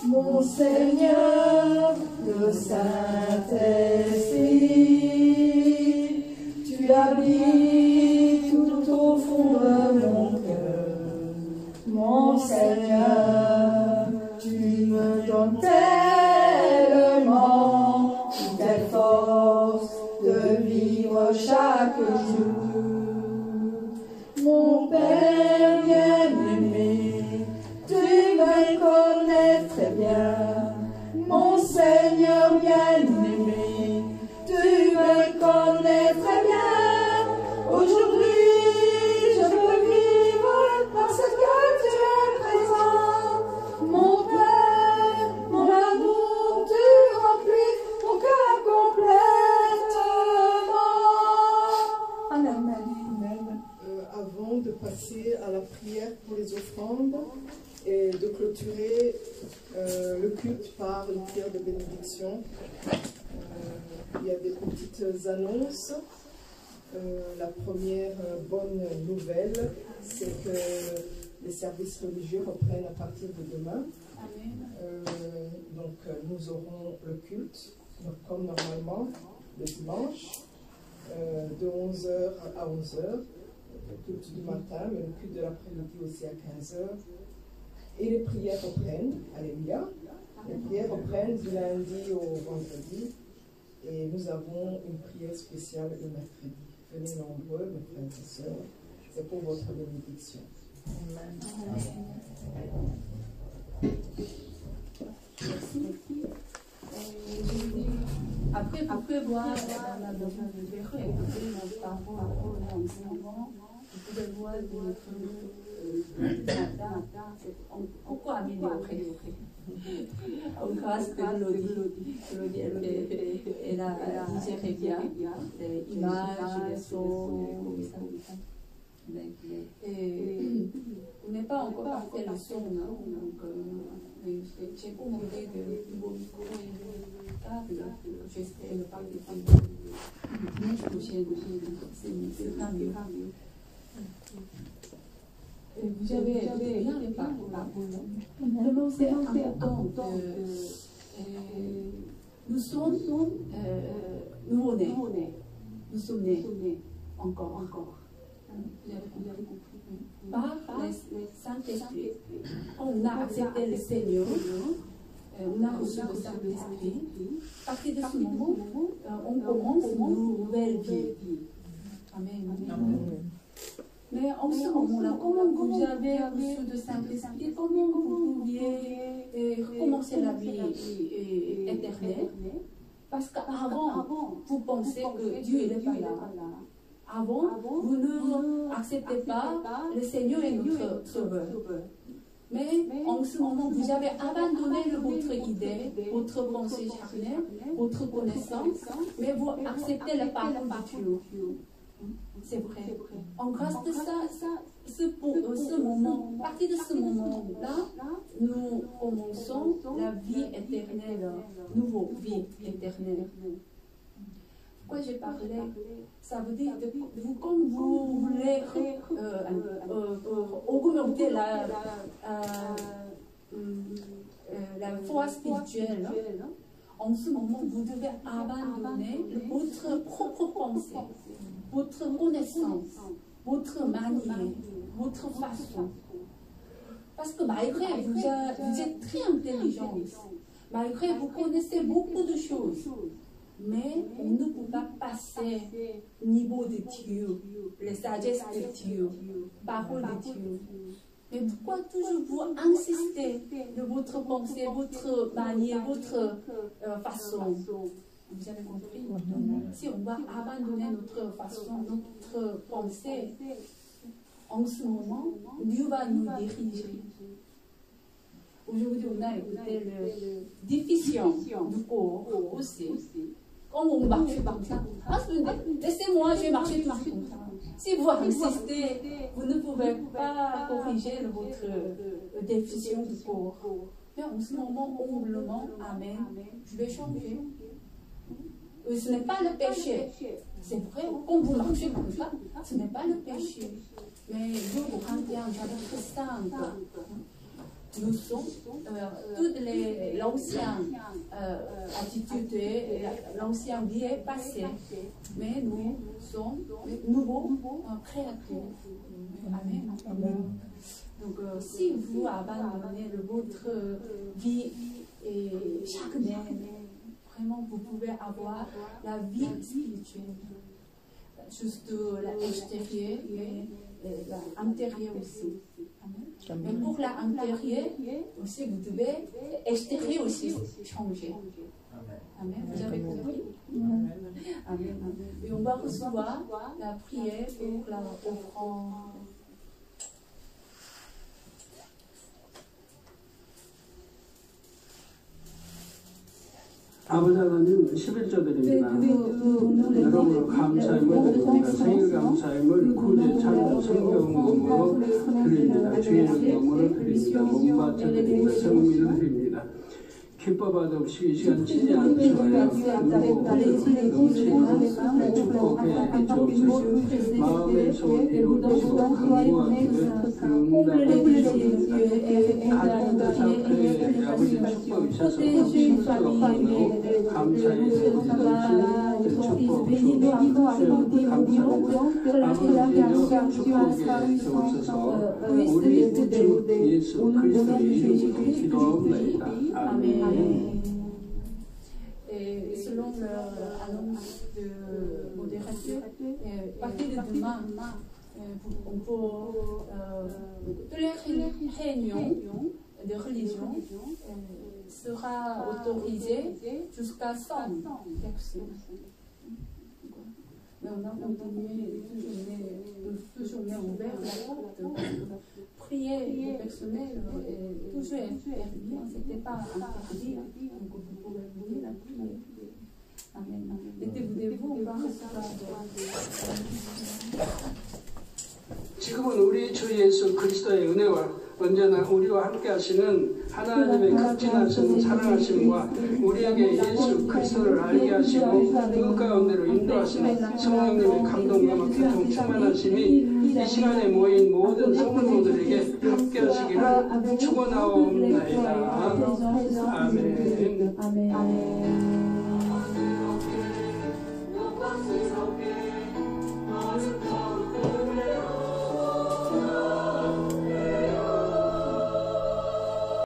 Mon Seigneur, le Saint-Esprit, tu habites tout au fond de mon cœur. Mon Seigneur, tu me donnes tellement une telle force de vivre chaque jour. Mon Père bien-aimé, tu me connais très bien. Mon Seigneur bien-aimé, tu me connais très bien. Aujourd'hui, je peux vivre parce que tu es présent. Mon Père, mon amour, tu remplis mon cœur complètement. Amen. Amen. Avant de passer à la prière pour les offrandes et de clôturer le culte par une prière de bénédiction, il y a des petites annonces. La première bonne nouvelle, c'est que les services religieux reprennent à partir de demain. Donc nous aurons le culte, comme normalement, le dimanche, de 11h à 11h, le culte du matin, mais le culte de l'après-midi aussi à 15h. Et les prières reprennent, alléluia, les prières reprennent du lundi au vendredi, Et nous avons une prière spéciale le mercredi. Venez nombreux, mes frères et sœurs. C'est pour votre bénédiction. Amen. Après voir la besoin de faire écouter nos parents ensemble, vous pouvez voir pourquoi améliorer. En grâce de Claudie, elle a digéré bien les images, les sons, comme ça. Et on n'est pas encore parfait le son, donc j'ai commandé de nouveaux micros et de tables. J'espère ne pas le dimanche prochain, c'est pas mieux. Vous avez bien les paroles. Le mot c'est important. Nous sommes nouveau-nés. Nous sommes nés encore. Vous avez compris. Par le Saint-Esprit. On a accepté le Seigneur. On a reçu le Saint-Esprit. À partir de ce moment, on commence une nouvelle vie. Amen. Mais en ce moment-là, comment vous avez reçu le Saint-Esprit, comment vous pouviez recommencer la vie éternelle? Parce qu'avant, vous pensez que Dieu n'est pas là. Avant, vous ne acceptez pas le Seigneur est notre sauveur. Mais en ce moment, vous avez abandonné votre idée, votre pensée charnelle, votre connaissance, mais vous acceptez la parole de Dieu. C'est vrai. En grâce de ça, pour ce moment, à partir de ce moment-là, nous commençons la vie éternelle, nouvelle vie éternelle. Pourquoi j'ai parlé? Ça veut dire que vous, comme vous voulez augmenter la foi spirituelle, en ce moment, vous devez abandonner votre propre pensée, votre connaissance, votre manière, votre façon. Parce que malgré vous êtes très intelligent, malgré vous connaissez beaucoup de choses, mais on ne peut pas passer au niveau de Dieu, la sagesse de Dieu, parole de Dieu. Mais pourquoi toujours vous insistez de votre pensée, votre manière, votre façon? Vous avez compris? Si on va abandonner notre façon, notre pensée, en ce moment, Dieu va nous diriger. Aujourd'hui, on a écouté la définition du corps aussi. Quand on marche comme ça, laissez-moi, je vais marcher comme ça. Si vous insistez, vous ne pouvez pas corriger votre définition du corps. Mais en ce moment, humblement, Amen, je vais changer. Ce n'est pas le péché. C'est vrai, quand vous marchez comme ça, ce n'est pas le péché. Mais Dieu vous rend bien, chapitre 5. Nous sommes toutes l'ancienne attitude, l'ancienne vie est passée, mais nous sommes nouveaux créatures. Amen. Donc, si vous abandonnez votre vie charnelle, vraiment, vous pouvez avoir la vie spirituelle. Juste l'extérieur, mais l'intérieur aussi. Amen. Mais pour l'intérieur aussi, vous devez l'extérieur aussi changer. Amen. Vous avez compris? Amen. Et on va recevoir la prière pour l'offrande. 아버지 하나님 11조 드립니다. 여러분을 감사함을 드립니다. 생일 감사함을 구제 찬양 성경음으로 드립니다. 주의 이름으로 드립니다. 몸바쳐 드립니다. 성민을 드립니다. 기뻐봐도 없이 이 시간 치지 않으셔야 넘치는 축복해 주옵소서. 마음의 소원 이루어지고 강구하기를 응답해 주옵소서. 가정들 상태에 아버지 축복 있어서 넘치도록 감사히 드리는 축복 주옵소서. 감사합니다. 축복해 주옵소서. 우리 주 예수 그리스도의 이름으로 기도하옵나이다. 아멘. et selon l'annonce de modérateur, à partir de demain, pour toutes les réunions de religion sera autorisée jusqu'à 100 personnes. Mais on a continué toute journée ouverte la porte. Prier personnel est toujours interdit, c'était pas interdit, donc vous pouvez venir la prière. Amen. Mettez-vous par 지금은 우리 주 예수 그리스도의 은혜와 언제나 우리와 함께 하시는 하나님의 극진하신 사랑하심과 우리에게 예수 그리스도를 알게 하시고 그 가운데로 인도하시는 성령님의 감동과 교통 충만하심이 이 시간에 모인 모든 성도들에게 함께 하시기를 축원하옵나이다. 아멘.